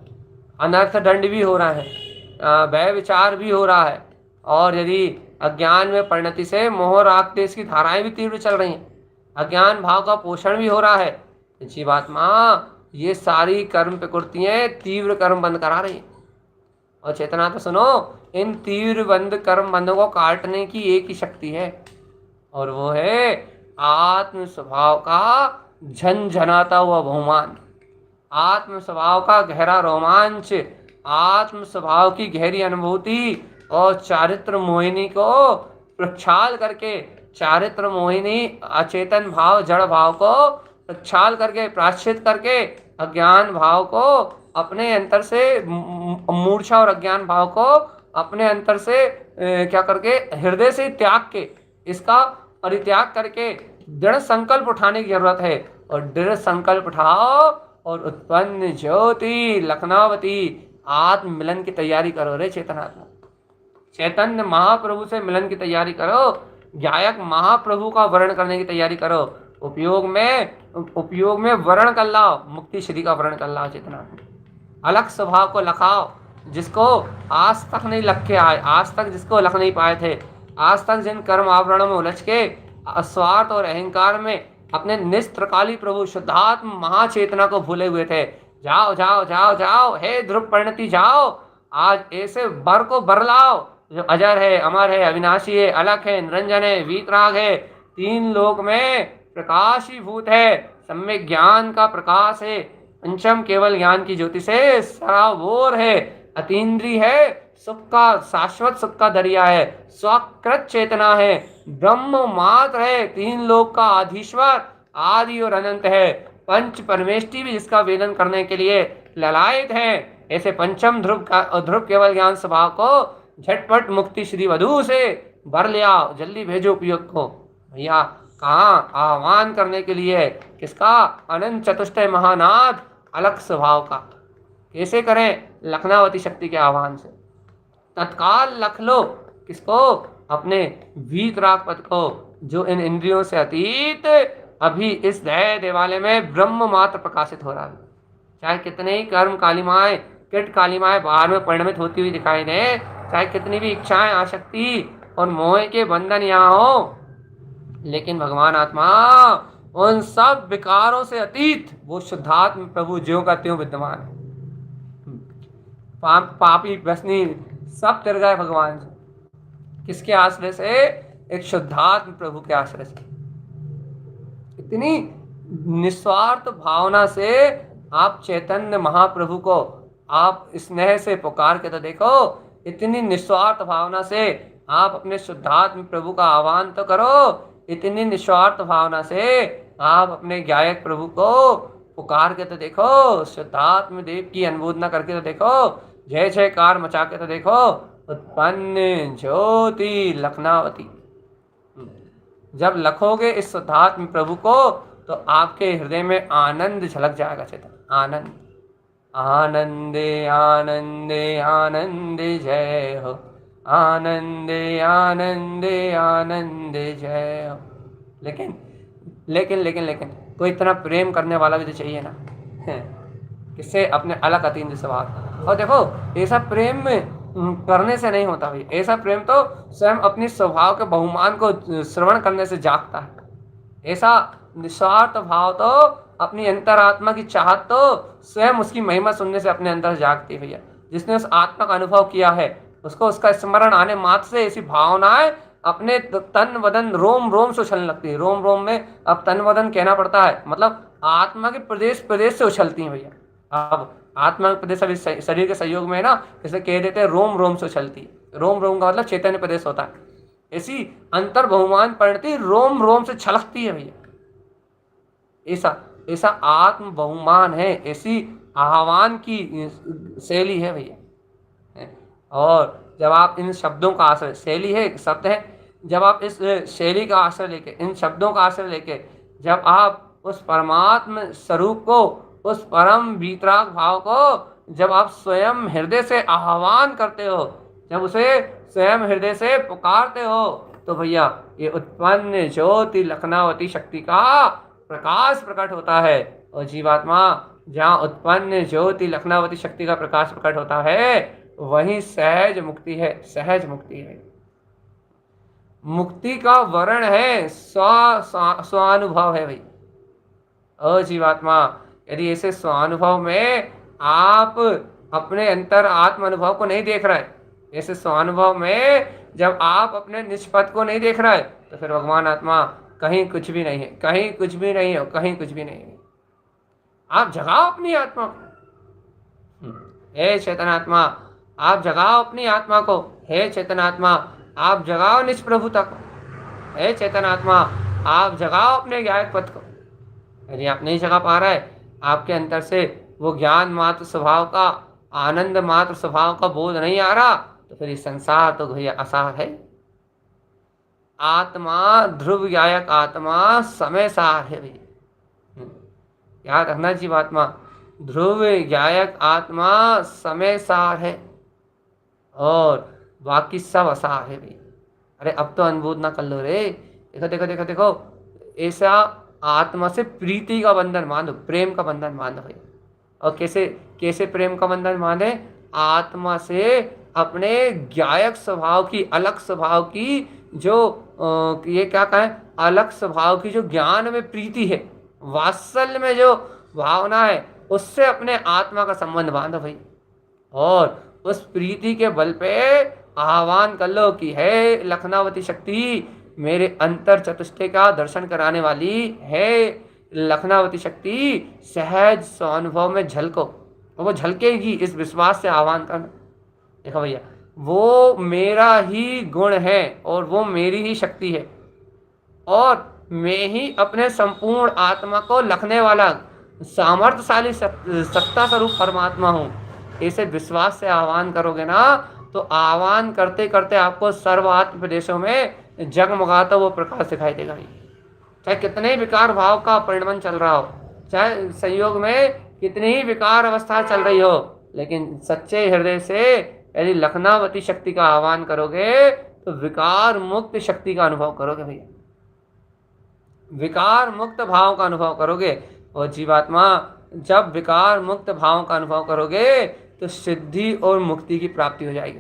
A: अनर्थ दंड भी हो रहा है, व्यय विचार भी हो रहा है, और यदि अज्ञान में परिणति से मोह राग देश की धाराएं भी तीव्र चल रही हैं, अज्ञान भाव का पोषण भी हो रहा है, जीवात्मा ये सारी कर्म प्रकृतियां तीव्र कर्म बंद करा रही है। और चेतना तो सुनो, इन तीव्र बंद कर्म बंधों को काटने की एक ही शक्ति है, और वो है आत्म स्वभाव का झनझनाता हुआ बहुमान, आत्म स्वभाव का गहरा रोमांच, आत्म स्वभाव की गहरी अनुभूति, और चारित्र मोहिनी को प्रक्षाल करके, चारित्र मोहिनी अचेतन भाव जड़ भाव को प्रक्षाल करके, प्राश्चित करके, अज्ञान भाव को अपने अंतर से, मूर्छा और अज्ञान भाव को अपने अंतर से क्या करके, हृदय से त्याग के, इसका परित्याग करके दृढ़ संकल्प उठाने की जरूरत है। और दृढ़ संकल्प उठाओ और उत्पन्न ज्योति लखनावती आत्म मिलन की तैयारी करो रे चेतनात्मा। चैतन्य महाप्रभु से मिलन की तैयारी करो, गायक महाप्रभु का वर्ण करने की तैयारी करो, उपयोग में वर्ण कर लाओ, मुक्ति श्री का वर्ण कर लाओ। चेतनात्मा अलग स्वभाव को लखाओ, जिसको आज तक नहीं लख के आए, आज तक जिसको लख नहीं पाए थे, आज तक जिन कर्म आवरणों में उलझ के स्वार्थ और अहंकार में अपने निस्त्रकाली प्रभु शुद्धात्म महाचेतना को भूले हुए थे। जाओ जाओ जाओ जाओ, हे ध्रुव परिणति जाओ, आज ऐसे बर को बर लाओ जो अजर है, अमर है, अविनाशी है, अलख है, निरंजन है, वीतराग है, तीन लोक में प्रकाशीभूत है, सम्यक ज्ञान का प्रकाश है, पंचम केवल ज्ञान की ज्योति से सराबोर है, अतीन्द्रिय है, सुख का शाश्वत सुख का दरिया है, स्वाकृत चेतना है, ब्रह्म मात्र है, तीन लोक का आधीश्वर, आदि और अनंत है, पंच परमेष्टि भी जिसका वेदन करने के लिए ललायत है। ऐसे पंचम ध्रुव केवल ज्ञान स्वभाव को झटपट मुक्ति श्री वधु से भर ले आओ, जल्दी भेजो उपयोग को। भैया कहाँ आह्वान करने के लिए, किसका, अनंत चतुष्टय महानाथ अलग स्वभाव का। कैसे करें, लखनावती शक्ति के आह्वान से तत्काल लख लो। किसको, अपने वीतराग पद को, जो इन इंद्रियों से अतीत अभी इस दया देवालय में ब्रह्म मात्र प्रकाशित हो रहा है। चाहे कितने ही कर्म कालिमाएं, किट कालिमाएं बाहर में परिणमित होती हुई दिखाई दे, चाहे कितनी भी इच्छाएं, आसक्ति और मोह के बंधन यहाँ हो, लेकिन भगवान आत्मा उन सब विकारों से अतीत वो शुद्धात्म प्रभु ज्यों का त्यों विद्यमान है। पापी व्यसनी सब तिर गए भगवान से। किसके आश्रय से, एक शुद्धात्म प्रभु के आश्रय से। इतनी निस्वार्थ भावना से आप चैतन्य महाप्रभु को आप स्नेह से पुकार के तो देखो, इतनी निस्वार्थ भावना से आप अपने शुद्धात्म प्रभु का आह्वान तो करो, इतनी निस्वार्थ भावना से आप अपने गायक प्रभु को पुकार के तो देखो, शुद्धात्म देव की अनुमोदना करके तो देखो, जय जयकार मचा के तो देखो, उत्पन्न ज्योति लखनावती। जब लखोगे इस शुद्धात्म प्रभु को तो आपके हृदय में आनंद झलक जाएगा। चेतन आनंद, आनंदे आनंदे आनंदे जय हो, आनंदे आनंदे आनंदे जय हो। लेकिन लेकिन कोई इतना प्रेम करने वाला भी तो चाहिए ना, किससे? अपने अलग अतीन्द्रिय स्वभाव। और देखो, ऐसा प्रेम करने से नहीं होता भाई, ऐसा प्रेम तो स्वयं अपनी स्वभाव के बहुमान को श्रवण करने से जागता है। ऐसा निस्वार्थ भाव तो अपनी अंतरात्मा की चाहत तो स्वयं उसकी महिमा सुनने से अपने अंदर जागती है भैया। जिसने उस आत्मा का अनुभव किया है, उसको उसका स्मरण आने मात्र से ऐसी भावनाएं अपने तन वदन रोम रोम से उछलने लगती है। रोम रोम में अब तन वदन कहना पड़ता है, मतलब आत्मा के प्रदेश प्रदेश से उछलती है भैया। अब आत्मा के प्रदेश अभी शरीर के संयोग में है ना, जैसे कह देते हैं रोम रोम से उछलती है। रोम रोम का मतलब चैतन्य प्रदेश होता है। ऐसी अंतर बहुमान परिणति रोम रोम से छलकती है भैया। ऐसा ऐसा आत्म बहुमान है, ऐसी आह्वान की शैली है भैया। और जब आप इन शब्दों का आश्रय, शैली है शब्द है, जब आप इस शैली का आश्रय लेके, इन शब्दों का आश्रय लेके जब आप उस परमात्म स्वरूप को, उस परम वीतराग भाव को जब आप स्वयं हृदय से आह्वान करते हो, जब उसे स्वयं हृदय से पुकारते हो, तो भैया ये उत्पन्न ज्योति लखनावती शक्ति का प्रकाश प्रकट होता है। और जीवात्मा जहाँ उत्पन्न ज्योति लखनावती शक्ति का प्रकाश प्रकट होता है, वही सहज मुक्ति है, सहज मुक्ति है। मुक्ति का वर्ण है स्वानुभव है भाई। ओ जीवात्मा, यदि ऐसे स्वानुभव में आप अपने अंतर आत्म अनुभव को नहीं देख रहे, ऐसे स्वानुभव में जब आप अपने निष्पत्त को नहीं देख रहे, तो फिर भगवान आत्मा कहीं कुछ भी नहीं है, कहीं कुछ भी नहीं है, कहीं कुछ भी नहीं है। आप जगाओ अपनी आत्मा को, हे चेतनात्मा, आप जगाओ अपनी आत्मा को। हे चेतनात्मा, आप जगाओ निष्प्रभुता को। हे चेतनात्मा, आप जगाओ अपने ज्ञायक पथ को। यदि आप नहीं जगा पा रहे, आपके अंतर से वो ज्ञान मात्र स्वभाव का, आनंद मात्र स्वभाव का बोध नहीं आ रहा, तो फिर ये संसार तो भैया असार है। आत्मा ध्रुव ज्ञायक आत्मा समय सार है भैया। याद रखना जीवात्मा, ध्रुव ज्ञायक आत्मा समय सार है और बाकी सब असार है भाई। अरे अब तो अनुभूत ना कर लो रे। देखो देखो देखो देखो, ऐसा आत्मा से प्रीति का बंधन मान दो, प्रेम का बंधन मान दो भाई। और कैसे कैसे प्रेम का बंधन माने? आत्मा से अपने ज्ञायक स्वभाव की, अलग स्वभाव की जो ये क्या कहें, अलग स्वभाव की जो ज्ञान में प्रीति है, वात्सल्य में जो भावना है, उससे अपने आत्मा का संबंध बांधो भाई। और उस प्रीति के बल पे आह्वान कर लो कि हे लखनावती शक्ति, मेरे अंतर चतुष्टय का दर्शन कराने वाली है लखनावती शक्ति, सहज स्वानुभव में झलको। और वो झलकेगी इस विश्वास से आह्वान करना। देखो भैया, वो मेरा ही गुण है और वो मेरी ही शक्ति है और मैं ही अपने संपूर्ण आत्मा को लखने वाला सामर्थ्यशाली सत्ता स्वरूप परमात्मा हूँ। ऐसे विश्वास से आह्वान करोगे ना, तो आह्वान करते करते आपको सर्वात्म प्रदेशों में जगमगाता वो प्रकाश दिखाई देगा। चाहे कितने विकार भाव का परिणमन चल रहा हो, चाहे संयोग में कितनी ही विकार अवस्था चल रही हो, लेकिन सच्चे हृदय से यदि लखनावती शक्ति का आह्वान करोगे तो विकार मुक्त शक्ति का अनुभव करोगे भैया, विकार मुक्त भाव का अनुभव करोगे। और जीवात्मा, जब विकार मुक्त भाव का अनुभव करोगे तो सिद्धि और मुक्ति की प्राप्ति हो जाएगी।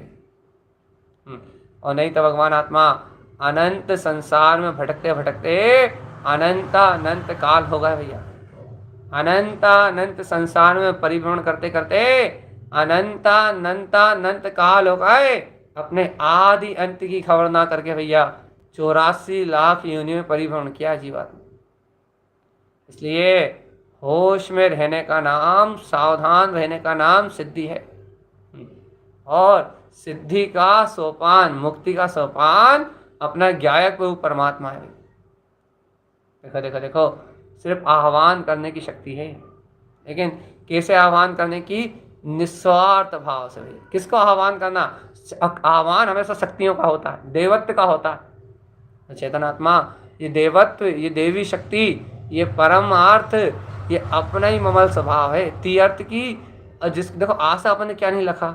A: और नहीं तो भगवान आत्मा अनंत संसार में भटकते भटकते अनंत काल हो गए भैया। अनंत संसार में परिभ्रमण करते करते अनंत काल हो गए, अपने आदि अंत की खबर ना करके भैया 84 लाख योनियों में परिभ्रमण किया जीवात्मा। इसलिए होश में रहने का नाम, सावधान रहने का नाम सिद्धि है। और सिद्धि का सोपान, मुक्ति का सोपान अपना ज्ञायक परमात्मा है। देखो देखो देखो, सिर्फ आह्वान करने की शक्ति है, लेकिन कैसे आह्वान करने की? निस्वार्थ भाव से। किसको आह्वान करना? आह्वान हमेशा शक्तियों का होता है, देवत्व का होता है। चेतनात्मा, ये देवत्व, ये देवी शक्ति, ये परमार्थ, ये अपना ही ममल स्वभाव है। तीर्थ की जिस देखो आशा अपन ने क्या नहीं लिखा,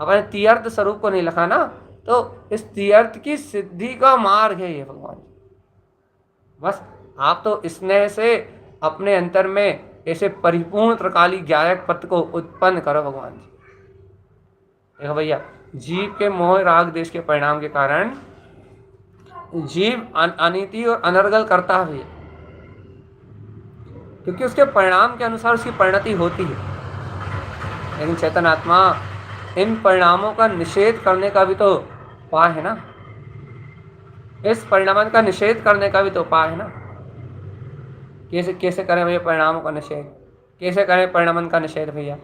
A: अपने तीर्थ स्वरूप को नहीं लिखा ना, तो इस तीर्थ की सिद्धि का मार्ग है ये भगवान। बस आप तो स्नेह से अपने अंतर में ऐसे परिपूर्ण त्रिकाली ज्ञायक पद को उत्पन्न करो भगवान जी। देखो भैया, जीव के मोह राग देश के परिणाम के कारण जीव अनीति और अनर्गल करता भी है, क्योंकि उसके परिणाम के अनुसार उसकी परिणति होती है। लेकिन चेतन आत्मा इन परिणामों का निषेध करने का भी तो उपाय है ना, इस परिणाम का निषेध करने का भी तो उपाय है ना। कैसे कैसे करें भैया परिणामों का निषेध, कैसे करें परिणामन का निषेध भैया?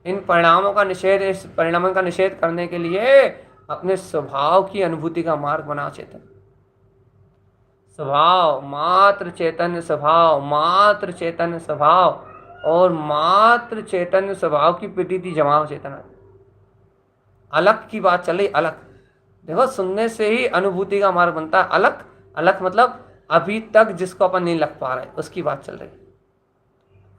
A: इन परिणामों का निषेध, इस परिणामन का निषेध करने के लिए अपने स्वभाव की अनुभूति का मार्ग बना चेतन। स्वभाव मात्र चैतन्य स्वभाव, मात्र चैतन्य स्वभाव और मात्र चैतन्य स्वभाव की प्रतीति जमाओ चेतना। अलग की बात चल रही, अलग। देखो, सुनने से ही अनुभूति का मार्ग बनता है। अलग अलग मतलब अभी तक जिसको अपन नहीं लग पा रहे उसकी बात चल रही,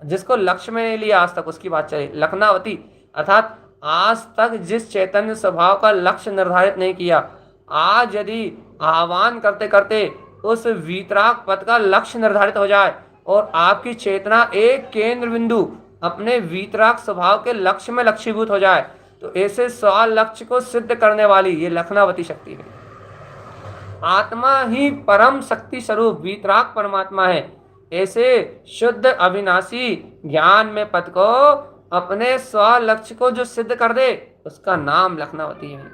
A: जिसको लक्ष्य में नहीं लिया आज तक उसकी बात चल रही। लखनावती अर्थात आज तक जिस चैतन्य स्वभाव का लक्ष्य निर्धारित नहीं किया, आज यदि आह्वान करते करते उस वीतराग पद का लक्ष्य निर्धारित हो जाए और आपकी चेतना एक केंद्र बिंदु अपने वीतराग स्वभाव के लक्ष्य में लक्ष्यभूत हो जाए, तो ऐसे स्व लक्ष्य को सिद्ध करने वाली ये लखनावती शक्ति है। आत्मा ही परम शक्ति स्वरूप वीतराग परमात्मा है। ऐसे शुद्ध अविनाशी ज्ञान में पद को अपने स्व लक्ष्य को जो सिद्ध कर दे उसका नाम लखनावती है।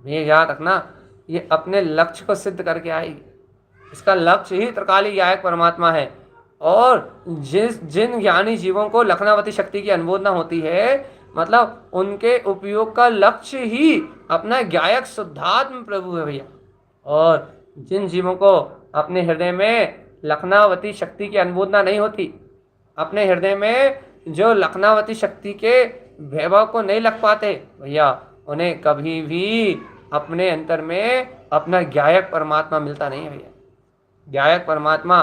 A: ये याद रखना, ये अपने लक्ष्य को सिद्ध करके आएगी। इसका लक्ष्य ही त्रिकाली ज्ञायक परमात्मा है। और जिन ज्ञानी जीवों को लखनावती शक्ति की अनुमोदना होती है, मतलब उनके उपयोग का लक्ष्य ही अपना ज्ञायक शुद्धात्म प्रभु है भैया। और जिन जीवों को अपने हृदय में लखनावती शक्ति की अनुमोदना नहीं होती, अपने हृदय में जो लखनावती शक्ति के वैभव को नहीं लग पाते भैया, उन्हें कभी भी अपने अंतर में अपना ज्ञायक परमात्मा मिलता नहीं है भैया। ज्ञायक परमात्मा,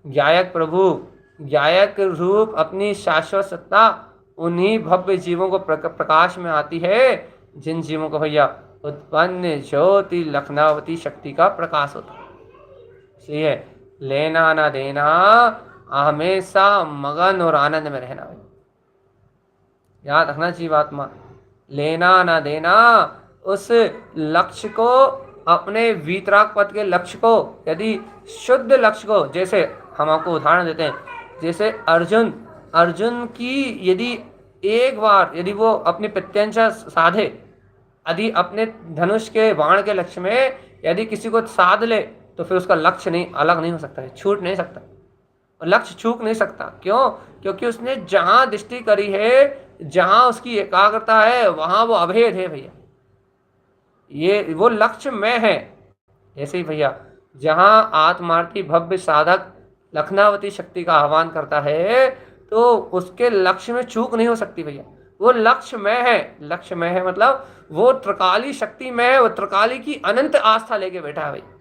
A: ज्ञायक प्रभु, ज्ञायक रूप अपनी शाश्वत सत्ता उन्हीं भव्य जीवों को प्रकाश में आती है जिन जीवों को भैया उत्पन्न ज्योति लखनावती शक्ति का प्रकाश होता है। इसलिए लेना ना देना, हमेशा मगन और आनंद में रहना भैया। याद रखना जीवात्मा, लेना ना देना, उस लक्ष्य को, अपने वीतराग पद के लक्ष्य को, यदि शुद्ध लक्ष्य को, जैसे हम आपको उदाहरण देते हैं, जैसे अर्जुन की यदि एक बार यदि वो अपनी प्रत्यंचा साधे, यदि अपने धनुष के बाण के लक्ष्य में यदि किसी को साध ले, तो फिर उसका लक्ष्य नहीं अलग नहीं हो सकता है, छूट नहीं सकता, लक्ष्य चूक नहीं सकता। क्यों? क्योंकि उसने जहां दृष्टि करी है, जहां उसकी एकाग्रता है, वहां वो अभेद है भैया। ये वो लक्ष्य में है। ऐसे ही भैया, जहां आत्मार्थी भव्य साधक लखनावती शक्ति का आह्वान करता है, तो उसके लक्ष्य में चूक नहीं हो सकती भैया। वो लक्ष्य में है, लक्ष्य में है मतलब वो त्रिकाली शक्ति में है, वो त्रिकाली की अनंत आस्था लेके बैठा है भैया।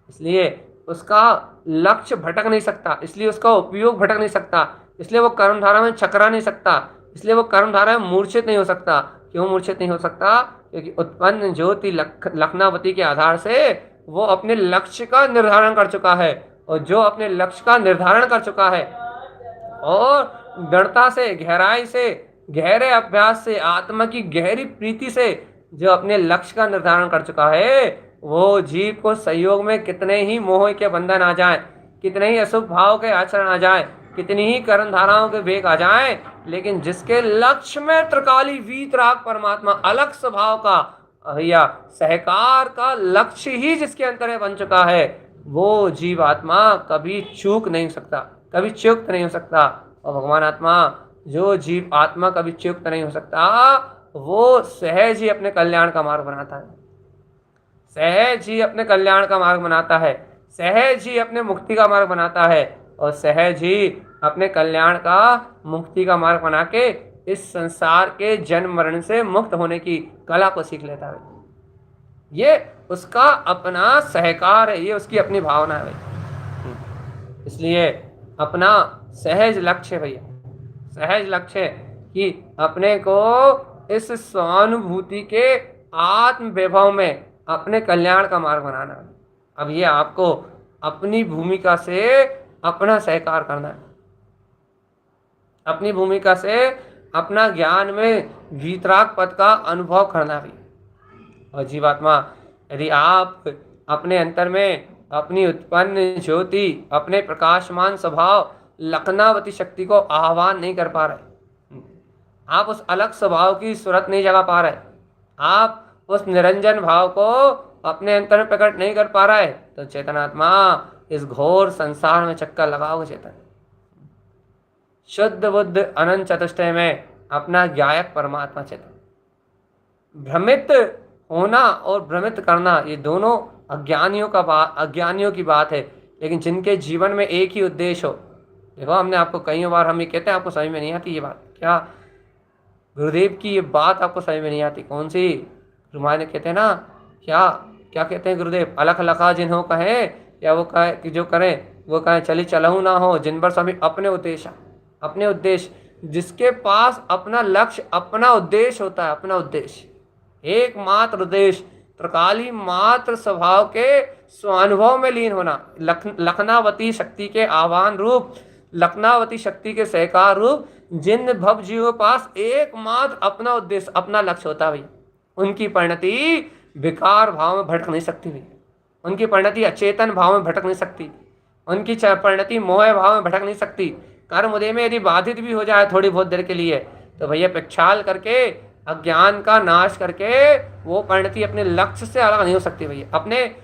A: इसलिए उसका लक्ष्य भटक नहीं सकता, इसलिए उसका उपयोग भटक नहीं सकता, इसलिए वो कर्मधारा में चकरा नहीं सकता, इसलिए वो कर्मधारा में मूर्छित नहीं हो सकता। क्यों मूर्छित नहीं हो सकता? क्योंकि उत्पन्न ज्योति लखनावती के आधार से वो अपने लक्ष्य का निर्धारण कर चुका है, और जो अपने लक्ष्य का निर्धारण कर चुका है और दृढ़ता से, गहराई से, गहरे अभ्यास से, आत्मा की गहरी प्रीति से जो अपने लक्ष्य का निर्धारण कर चुका है, वो जीव को सहयोग में कितने ही मोह के बंधन आ जाए, कितने ही अशुभ भाव के आचरण आ जाए, कितनी ही कर्म धाराओं के वेग आ जाए, लेकिन जिसके लक्ष्य में त्रिकाली वीतराग परमात्मा अलग स्वभाव का भैया सहकार का लक्ष्य ही जिसके अंतर बन चुका है, वो जीवात्मा कभी चूक नहीं सकता, कभी च्युक्त नहीं हो सकता। और भगवान आत्मा, जो जीव आत्मा कभी च्युक्त नहीं हो सकता, वो सहज ही अपने कल्याण का मार्ग बनाता है, सहज ही अपने कल्याण का मार्ग बनाता है, सहज ही अपने मुक्ति का मार्ग बनाता है, और सहज ही अपने कल्याण का, मुक्ति का मार्ग बना के इस संसार के जन्म मरण से मुक्त होने की कला को सीख लेता है। ये उसका अपना सहकार है, ये उसकी अपनी भावना है भाई। इसलिए अपना सहज लक्ष्य भैया, सहज लक्ष्य कि अपने को इस स्वानुभूति के आत्म वैभव में अपने कल्याण का मार्ग बनाना। अब ये आपको अपनी भूमिका से अपना सहकार करना है, अपनी भूमिका से अपना ज्ञान में वीतराग पद का अनुभव करना भी। और जीवात्मा, यदि आप अपने अंतर में अपनी उत्पन्न ज्योति, अपने प्रकाशमान स्वभाव लखनावती शक्ति को आह्वान नहीं कर पा रहे, आप उस अलग स्वभाव की सूरत नहीं जगा पा रहे, आप उस निरंजन भाव को अपने अंतर में प्रकट नहीं कर पा रहा है, तो चेतनात्मा इस घोर संसार में चक्कर लगाओगे। चेतन शुद्ध बुद्ध अनंत चतुष्टय में अपना ज्ञायक परमात्मा चेतन। भ्रमित होना और भ्रमित करना ये दोनों अज्ञानियों की बात है, लेकिन जिनके जीवन में एक ही उद्देश्य हो। देखो, हमने आपको कई बार हम ये कहते हैं, आपको समझ में नहीं आती ये बात, क्या गुरुदेव की ये बात आपको समझ में नहीं आती? कौन सी? गुरुमाय ने कहते हैं ना, क्या क्या कहते हैं गुरुदेव? अलख लखा जिन्हों कहे, या वो कहे कि जो करें वो कहें चली चलहू ना हो, जिन पर स्वामी अपने उद्देश्य, जिसके पास अपना लक्ष्य, अपना उद्देश्य होता है, अपना उद्देश्य, एकमात्र उद्देश्य, त्रिकाली मात्र स्वभाव के स्वानुभव में लीन होना, लखनावती शक्ति के आह्वान रूप, लखनावती शक्ति के सहकार रूप, जिन भव जीवों के पास एकमात्र अपना उद्देश्य, अपना लक्ष्य होता है भैया, उनकी परिणति विकार भाव में भटक नहीं सकती भैया, उनकी परिणति अचेतन भाव में भटक नहीं सकती, उनकी परिणति मोह भाव में भटक नहीं सकती। कर्म उदय में यदि बाधित भी हो जाए थोड़ी बहुत देर के लिए, तो भैया प्रक्षाल करके, अज्ञान का नाश करके वो परिणति अपने लक्ष्य से अलग नहीं हो सकती भैया, अपने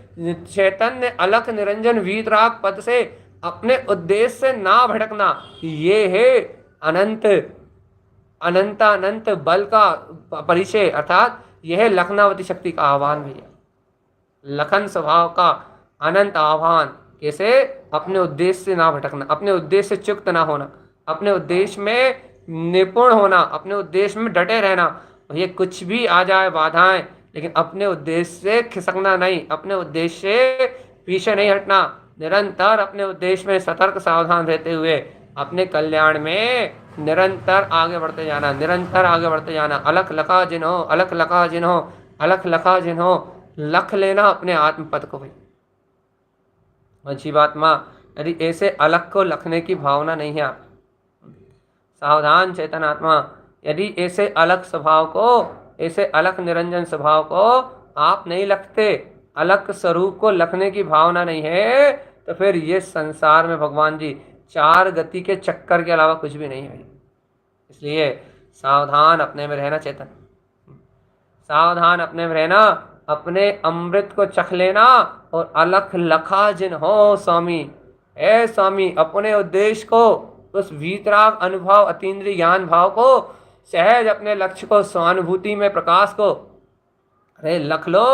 A: चैतन्य अलख निरंजन वीतराग पद से अपने उद्देश्य से ना भटकना, ये है अनंत बल का परिचय, अर्थात यह है लखनावती शक्ति का आह्वान भैया, लखन स्वभाव का अनंत आह्वान। कैसे? अपने उद्देश्य से ना भटकना, अपने उद्देश्य से च्युत ना होना, अपने उद्देश्य में निपुण होना, अपने उद्देश्य में डटे रहना। ये कुछ भी आ जाए बाधाएं, लेकिन अपने उद्देश्य से खिसकना नहीं, अपने उद्देश्य से पीछे नहीं हटना, निरंतर अपने उद्देश्य में सतर्क सावधान रहते हुए अपने कल्याण में निरंतर आगे बढ़ते जाना, निरंतर आगे बढ़ते जाना। अलख लखा जिन्हों, अलख लखा जिन्हों, अलख लखा जिन्हों, लख लेना अपने आत्म पद को भाई। जीवात्मा, यदि ऐसे अलख को लखने की भावना नहीं है आप, सावधान चेतनात्मा, यदि ऐसे अलग स्वभाव को, ऐसे अलग निरंजन स्वभाव को आप नहीं लखते, अलग स्वरूप को लखने की भावना नहीं है, तो फिर ये संसार में भगवान जी चार गति के चक्कर के अलावा कुछ भी नहीं है। इसलिए सावधान अपने में रहना चेतन, सावधान अपने में रहना, अपने अमृत को चख लेना और अलख लखा जिन हो स्वामी, ए स्वामी, अपने उद्देश्य को, उस वीतराग अनुभव, अतीन्द्रिय ज्ञान भाव को, सहज अपने लक्ष्य को, स्वानुभूति में प्रकाश को, अरे लख लो।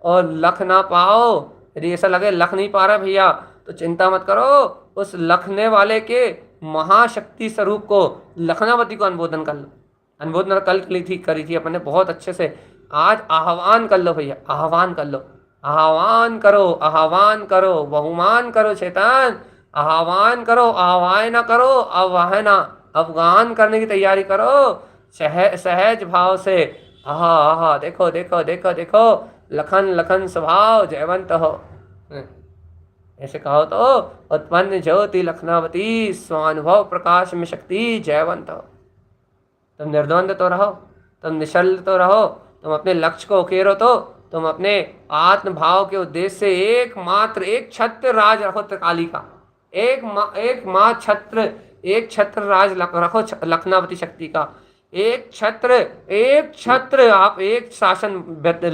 A: और लख ना पाओ, यदि ऐसा लगे लख नहीं पा रहा भैया, तो चिंता मत करो, उस लखने वाले के महाशक्ति स्वरूप को, लखनावती को अनुबोधन कर लो। अनुबोधन कल करी थी अपने बहुत अच्छे से, आज आह्वान कर लो भैया, आह्वान कर लो, आह्वान करो, आह्वान करो, बहुमान करो चेतन, आह्वान करो, आह्वान करो, आह्वाना, अफगान करने की तैयारी करो, सहज भाव से। आहा आहा, देखो देखो देखो देखो, लखन लखन स्वभाव जयवंत हो, ऐसे कहो तो उत्पन्न ज्योति लखनावती, स्वानुभव प्रकाश में शक्ति जयवंत हो। तुम निर्द्वंद तो रहो, तुम निश्चल तो रहो, तुम अपने लक्ष्य को उकेरो, तो तुम अपने आत्म भाव के उद्देश्य से एकमात्र एक छत्र राज रखो त्रिकाली का, एक छत्र राज रखो लखनावती शक्ति का, एक छत्र आप एक शासन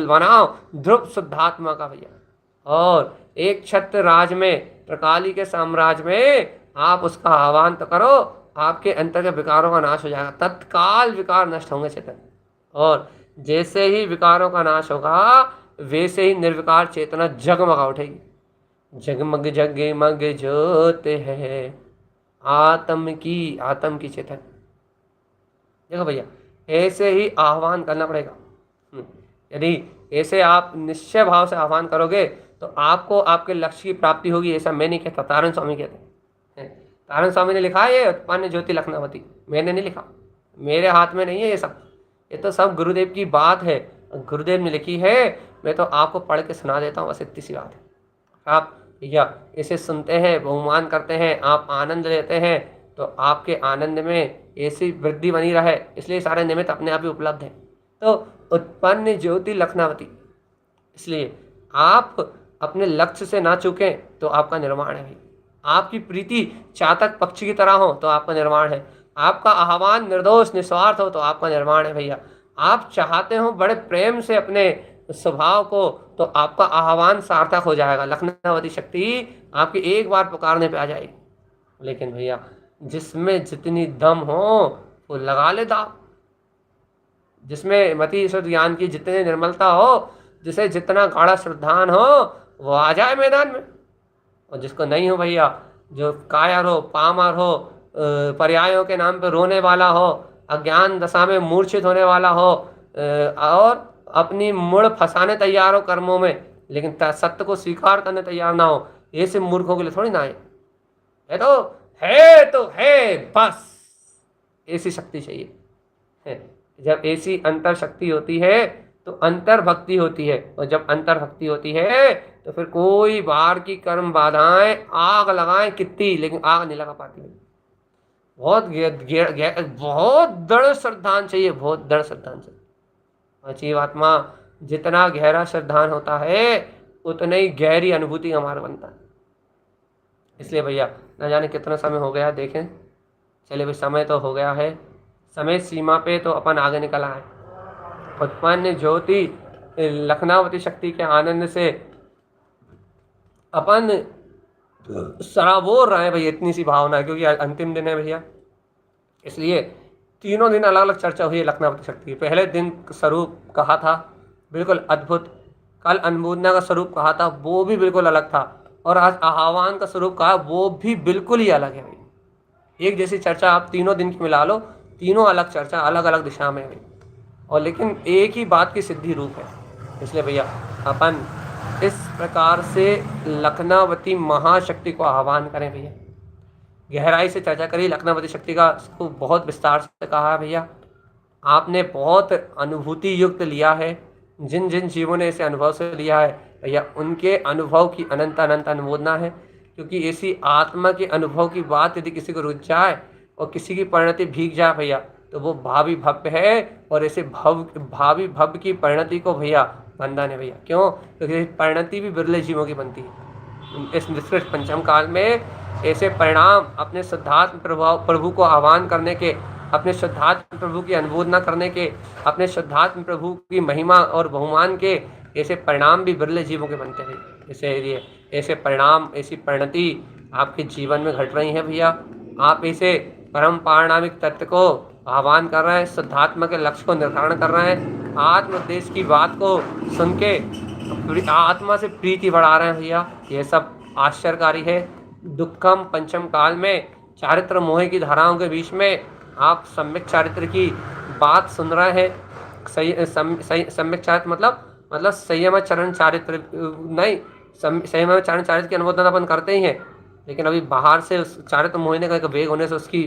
A: बनाओ ध्रुव शुद्धात्मा का भैया, और एक छत्र राज में, त्रिकाली के साम्राज्य में आप उसका आह्वान तो करो, आपके अंतर के विकारों का नाश हो जाएगा, तत्काल विकार नष्ट होंगे चेतन। और जैसे ही विकारों का नाश होगा, वैसे ही निर्विकार चेतना जगमगा उठेगी। जगमग जगमग ज्योत है आत्म की चेतन। देखो भैया, ऐसे ही आह्वान करना पड़ेगा। यदि ऐसे आप निश्चय भाव से आह्वान करोगे तो आपको आपके लक्ष्य की प्राप्ति होगी। ऐसा मैं नहीं कहता, तारण स्वामी कहते हैं। तारण स्वामी ने लिखा है ये उत्पन्न ज्योति लखनावती, मैंने नहीं लिखा, मेरे हाथ में नहीं है ये सब, ये तो सब गुरुदेव की बात है, गुरुदेव ने लिखी है। मैं तो आपको पढ़ के सुना देता हूँ, बस इतनी सी बात है। आप या इसे सुनते हैं, बहुमान करते हैं, आप आनंद लेते हैं, तो आपके आनंद में ऐसी वृद्धि बनी रहे, इसलिए सारे निमित्त अपने आप ही उपलब्ध हैं। तो उत्पन्न ज्योति लखनावती, इसलिए आप अपने लक्ष्य से ना चूकें तो आपका निर्माण है। आपकी प्रीति चातक पक्षी की तरह हो तो आपका निर्माण है। आपका आह्वान निर्दोष निस्वार्थ हो तो आपका निर्माण है भैया। आप चाहते हो बड़े प्रेम से अपने स्वभाव को, तो आपका आह्वान सार्थक हो जाएगा। लखनावती शक्ति आपकी एक बार पुकारने पे आ जाएगी। लेकिन भैया जिसमें जितनी दम हो वो लगा ले दाव, जिसमें मति ईश्वर ज्ञान की जितनी निर्मलता हो, जिसे जितना गाढ़ा श्रद्धान हो, वो आ जाए मैदान में। और जिसको नहीं हो भैया, जो कायर हो, पामर हो, पर्यायों के नाम पे रोने वाला हो, अज्ञान दशा में मूर्छित होने वाला हो, और अपनी मुड़ फंसाने तैयार हो कर्मों में, लेकिन सत्य को स्वीकार करने तैयार ना हो, ऐसे मूर्खों के लिए थोड़ी ना है तो है बस, ऐसी शक्ति चाहिए है। जब ऐसी अंतर शक्ति होती है तो अंतर भक्ति होती है, और जब अंतर भक्ति होती है तो फिर कोई बाहर की कर्म बाधाएं आग लगाएं कितनी, लेकिन आग नहीं लगा पाती। बहुत दृढ़ श्रद्धान चाहिए, बहुत दृढ़ श्रद्धान चाहिए। जीवात्मा जितना गहरा श्रद्धान होता है उतना ही गहरी अनुभूति हमारा बनता है। इसलिए भैया न जाने कितना समय हो गया, देखें चलिए भाई, समय तो हो गया है, समय सीमा पे तो अपन आगे निकल आए। उत्पन्न ज्योति लखनावती शक्ति के आनंद से अपन सराबोर रहे भैया, इतनी सी भावना, क्योंकि अंतिम दिन है भैया, इसलिए तीनों दिन अलग अलग चर्चा हुई है लखनावती शक्ति की। पहले दिन स्वरूप कहा था बिल्कुल अद्भुत, कल अनुमोदना का स्वरूप कहा था वो भी बिल्कुल अलग था, और आज आह्वान का स्वरूप कहा वो भी बिल्कुल ही अलग है भाई। एक जैसी चर्चा आप तीनों दिन की मिला लो, तीनों अलग चर्चा, अलग अलग दिशा में है, और लेकिन एक ही बात की सिद्धि रूप है। इसलिए भैया अपन इस प्रकार से लखनावती महाशक्ति को आह्वान करें भैया, गहराई से चर्चा करिए लखनावती शक्ति का, इसको बहुत विस्तार से कहा है भैया। आपने बहुत अनुभूति युक्त लिया है, जिन जिन जीवों ने इसे अनुभव से लिया है भैया, उनके अनुभव की अनंत अनंत अनुमोदना है। क्योंकि ऐसी आत्मा के अनुभव की बात यदि किसी को रुच जाए और किसी की परिणति भीग जाए भैया, तो वो भावी भव्य है, और ऐसे भावी भव्य की परिणति को भैया बंधन है भैया। क्यों? क्योंकि परिणति भी बिरले जीवों की बनती है। इस निष्कृष्ट पंचम काल में ऐसे परिणाम अपने शुद्धात्म प्रभु को आह्वान करने के, अपने शुद्धात्म प्रभु की अनुमोदना करने के, अपने शुद्धात्म प्रभु की महिमा और बहुमान के ऐसे परिणाम भी बिरले जीवों के बनते हैं। इसलिए ऐसे परिणाम, ऐसी परिणति आपके जीवन में घट रही है भैया। आप ऐसे परम पारणामिक तत्व को आह्वान कर रहे हैं, शुद्धात्मा के लक्ष्य को निर्धारण कर रहे हैं, आत्म उद्देश्य की बात को सुन के आत्मा से प्रीति बढ़ा रहे हैं भैया। यह सब आश्चर्यकारी है। दुखम पंचम काल में चारित्र मोह की धाराओं के बीच में आप सम्यक चारित्र की बात सुन रहे हैं। सम्यक चारित्र मतलब संयम चरण चारित्र नहीं, संयम चरण चारित्र की अनुमोदन अपन करते ही हैं, लेकिन अभी बाहर से उस चारित्र मोहिनी का एक वेग होने से उसकी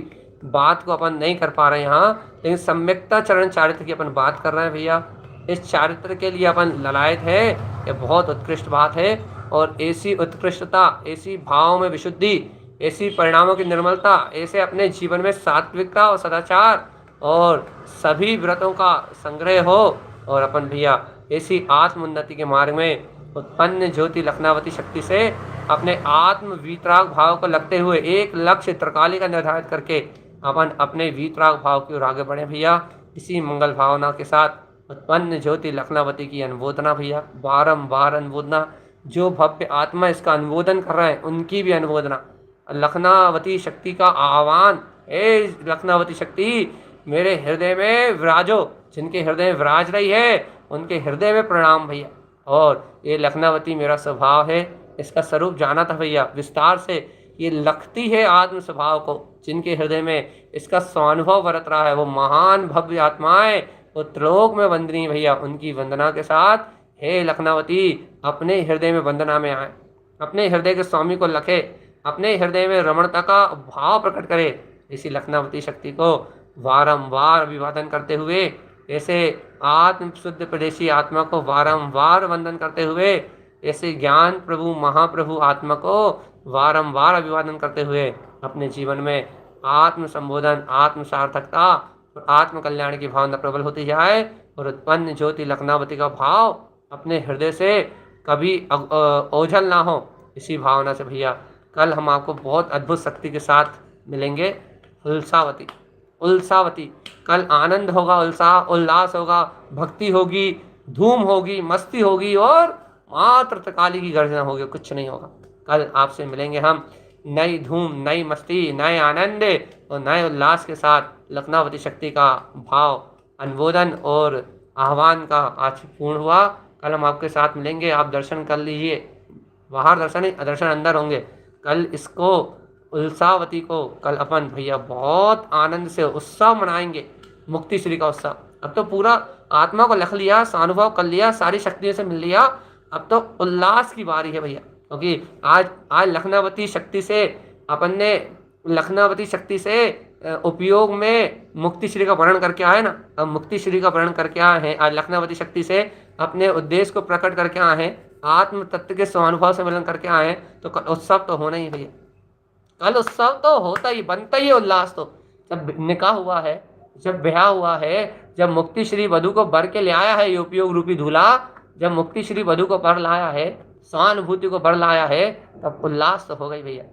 A: बात को अपन नहीं कर पा रहे हैं यहाँ, लेकिन सम्यकता चरण चारित्र की अपन बात कर रहे हैं भैया। इस चारित्र के लिए अपन ललायत है, ये बहुत उत्कृष्ट बात है। और ऐसी उत्कृष्टता, ऐसी भाव में विशुद्धि, ऐसी परिणामों की निर्मलता, ऐसे अपने जीवन में सात्विकता और सदाचार और सभी व्रतों का संग्रह हो, और अपन भैया ऐसी आत्म उन्नति के मार्ग में उत्पन्न ज्योति लखनावती शक्ति से अपने आत्म वीतराग भाव को लगते हुए एक लक्ष्य त्रिकाली का निर्धारित करके अपन अपने वीतराग भाव की ओर आगे बढ़े भैया। इसी मंगल भावना के साथ उत्पन्न ज्योति लखनावती की अनुमोदना भैया, बारंबार अनुमोदना। जो भव्य आत्मा इसका अनुमोदन कर रहे हैं उनकी भी अनुमोदना। लखनावती शक्ति का आह्वान, ए लखनावती शक्ति मेरे हृदय में विराजो। जिनके हृदय में विराज रही है उनके हृदय में प्रणाम भैया। और ये लखनावती मेरा स्वभाव है, इसका स्वरूप जाना था भैया विस्तार से। ये लखती है आत्म स्वभाव को, जिनके हृदय में इसका स्वानुभव बरत रहा है वो महान भव्य आत्माएं, वो त्रिलोक में वंदनीय भैया। उनकी वंदना के साथ हे लखनावती अपने हृदय में वंदना में आए, अपने हृदय के स्वामी को लखे, अपने हृदय में रमणता का भाव प्रकट करे। इसी लखनावती शक्ति को बारंबार अभिवादन करते हुए, ऐसे आत्म शुद्ध प्रदेशी आत्मा को बारंबार वंदन करते हुए ऐसे ज्ञान प्रभु महाप्रभु आत्मा को वारंवार अभिवादन करते हुए अपने जीवन में आत्म संबोधन, आत्म सार्थकता और आत्म कल्याण की भावना प्रबल होती जाए और उत्पन्न ज्योति लखनावती का भाव अपने हृदय से कभी ओझल ना हो। इसी भावना से भैया कल हम आपको बहुत अद्भुत शक्ति के साथ मिलेंगे। उल्सावती, उल्सावती, कल आनंद होगा, उत्साह उल्लास होगा, भक्ति होगी, धूम होगी, मस्ती होगी और मात्र त्रिकाली की गर्जना होगी, कुछ नहीं होगा। कल आपसे मिलेंगे हम नई धूम, नई मस्ती, नए आनंद और नए उल्लास के साथ। लखनावती शक्ति का भाव, अनुमोदन और आह्वान का आज पूर्ण हुआ। कल हम आपके साथ मिलेंगे, आप दर्शन कर लीजिए, बाहर दर्शन नहीं, दर्शन अंदर होंगे। कल इसको उल्सावती को कल अपन भैया बहुत आनंद से उत्सव मनाएंगे, मुक्ति श्री का उत्सव। अब तो पूरा आत्मा को लख लिया, अनुभव कर लिया, सारी शक्तियों से मिल लिया, अब तो उल्लास की बारी है भैया। क्योंकि आज लखनावती शक्ति से अपन ने लखनावती शक्ति से उपयोग में मुक्ति श्री का वर्णन करके आए ना। अब मुक्ति श्री का वर्णन करके आए हैं, आज लखनावती शक्ति से अपने उद्देश्य को प्रकट करके आए हैं, आत्म तत्व के स्वानुभव से मिलन करके आए हैं। तो कल उत्सव तो होना ही भैया, कल उत्सव तो होता ही, बनता ही उल्लास। तो जब निकाह हुआ है, जब ब्याह हुआ है, जब मुक्ति श्री वधु को बर के ले आया है, ये उपयोग रूपी दूल्हा जब मुक्ति श्री वधु को बर लाया है, सहानुभूति को बर लाया है, तब उल्लास तो हो गई भैया,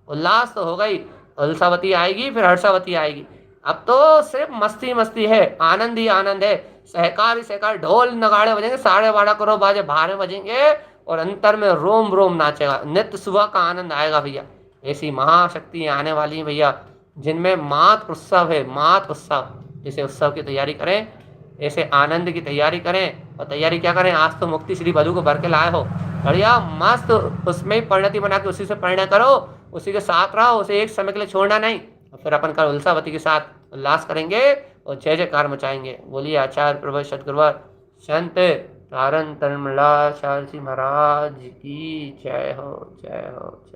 A: उल्लास तो हो गई। उल्सावती आएगी, फिर हर्षावती आएगी। अब तो सिर्फ मस्ती मस्ती है, आनंद ही आनंद है, सहकार ही सहकार, ढोल नगाड़े बजेंगे, 12:30 करोड़ बाजे भारे बजेंगे और अंतर में रोम रोम नाचेगा, नित्य सुबह का आनंद आएगा भैया। ऐसी महाशक्ति आने वाली है भैया, जिनमें मात उत्सव है, मात उत्सव। इसे उत्सव की तैयारी करें, ऐसे आनंद की तैयारी करें। और तैयारी क्या करें, आज तो मुक्ति श्री वधु को भर के लाए हो, बढ़िया मस्त उसमें ही परिणति बना के उसी से परिणय करो, उसी के साथ रहो, उसे एक समय के लिए छोड़ना नहीं। और फिर अपन कल उल्सावती के साथ उल्लास करेंगे और जय जयकार मचाएंगे। बोलिए आचार्य प्रभु सतगुरुवर संत तारण तनमला शारजी महाराज की जय हो, जय हो, जय।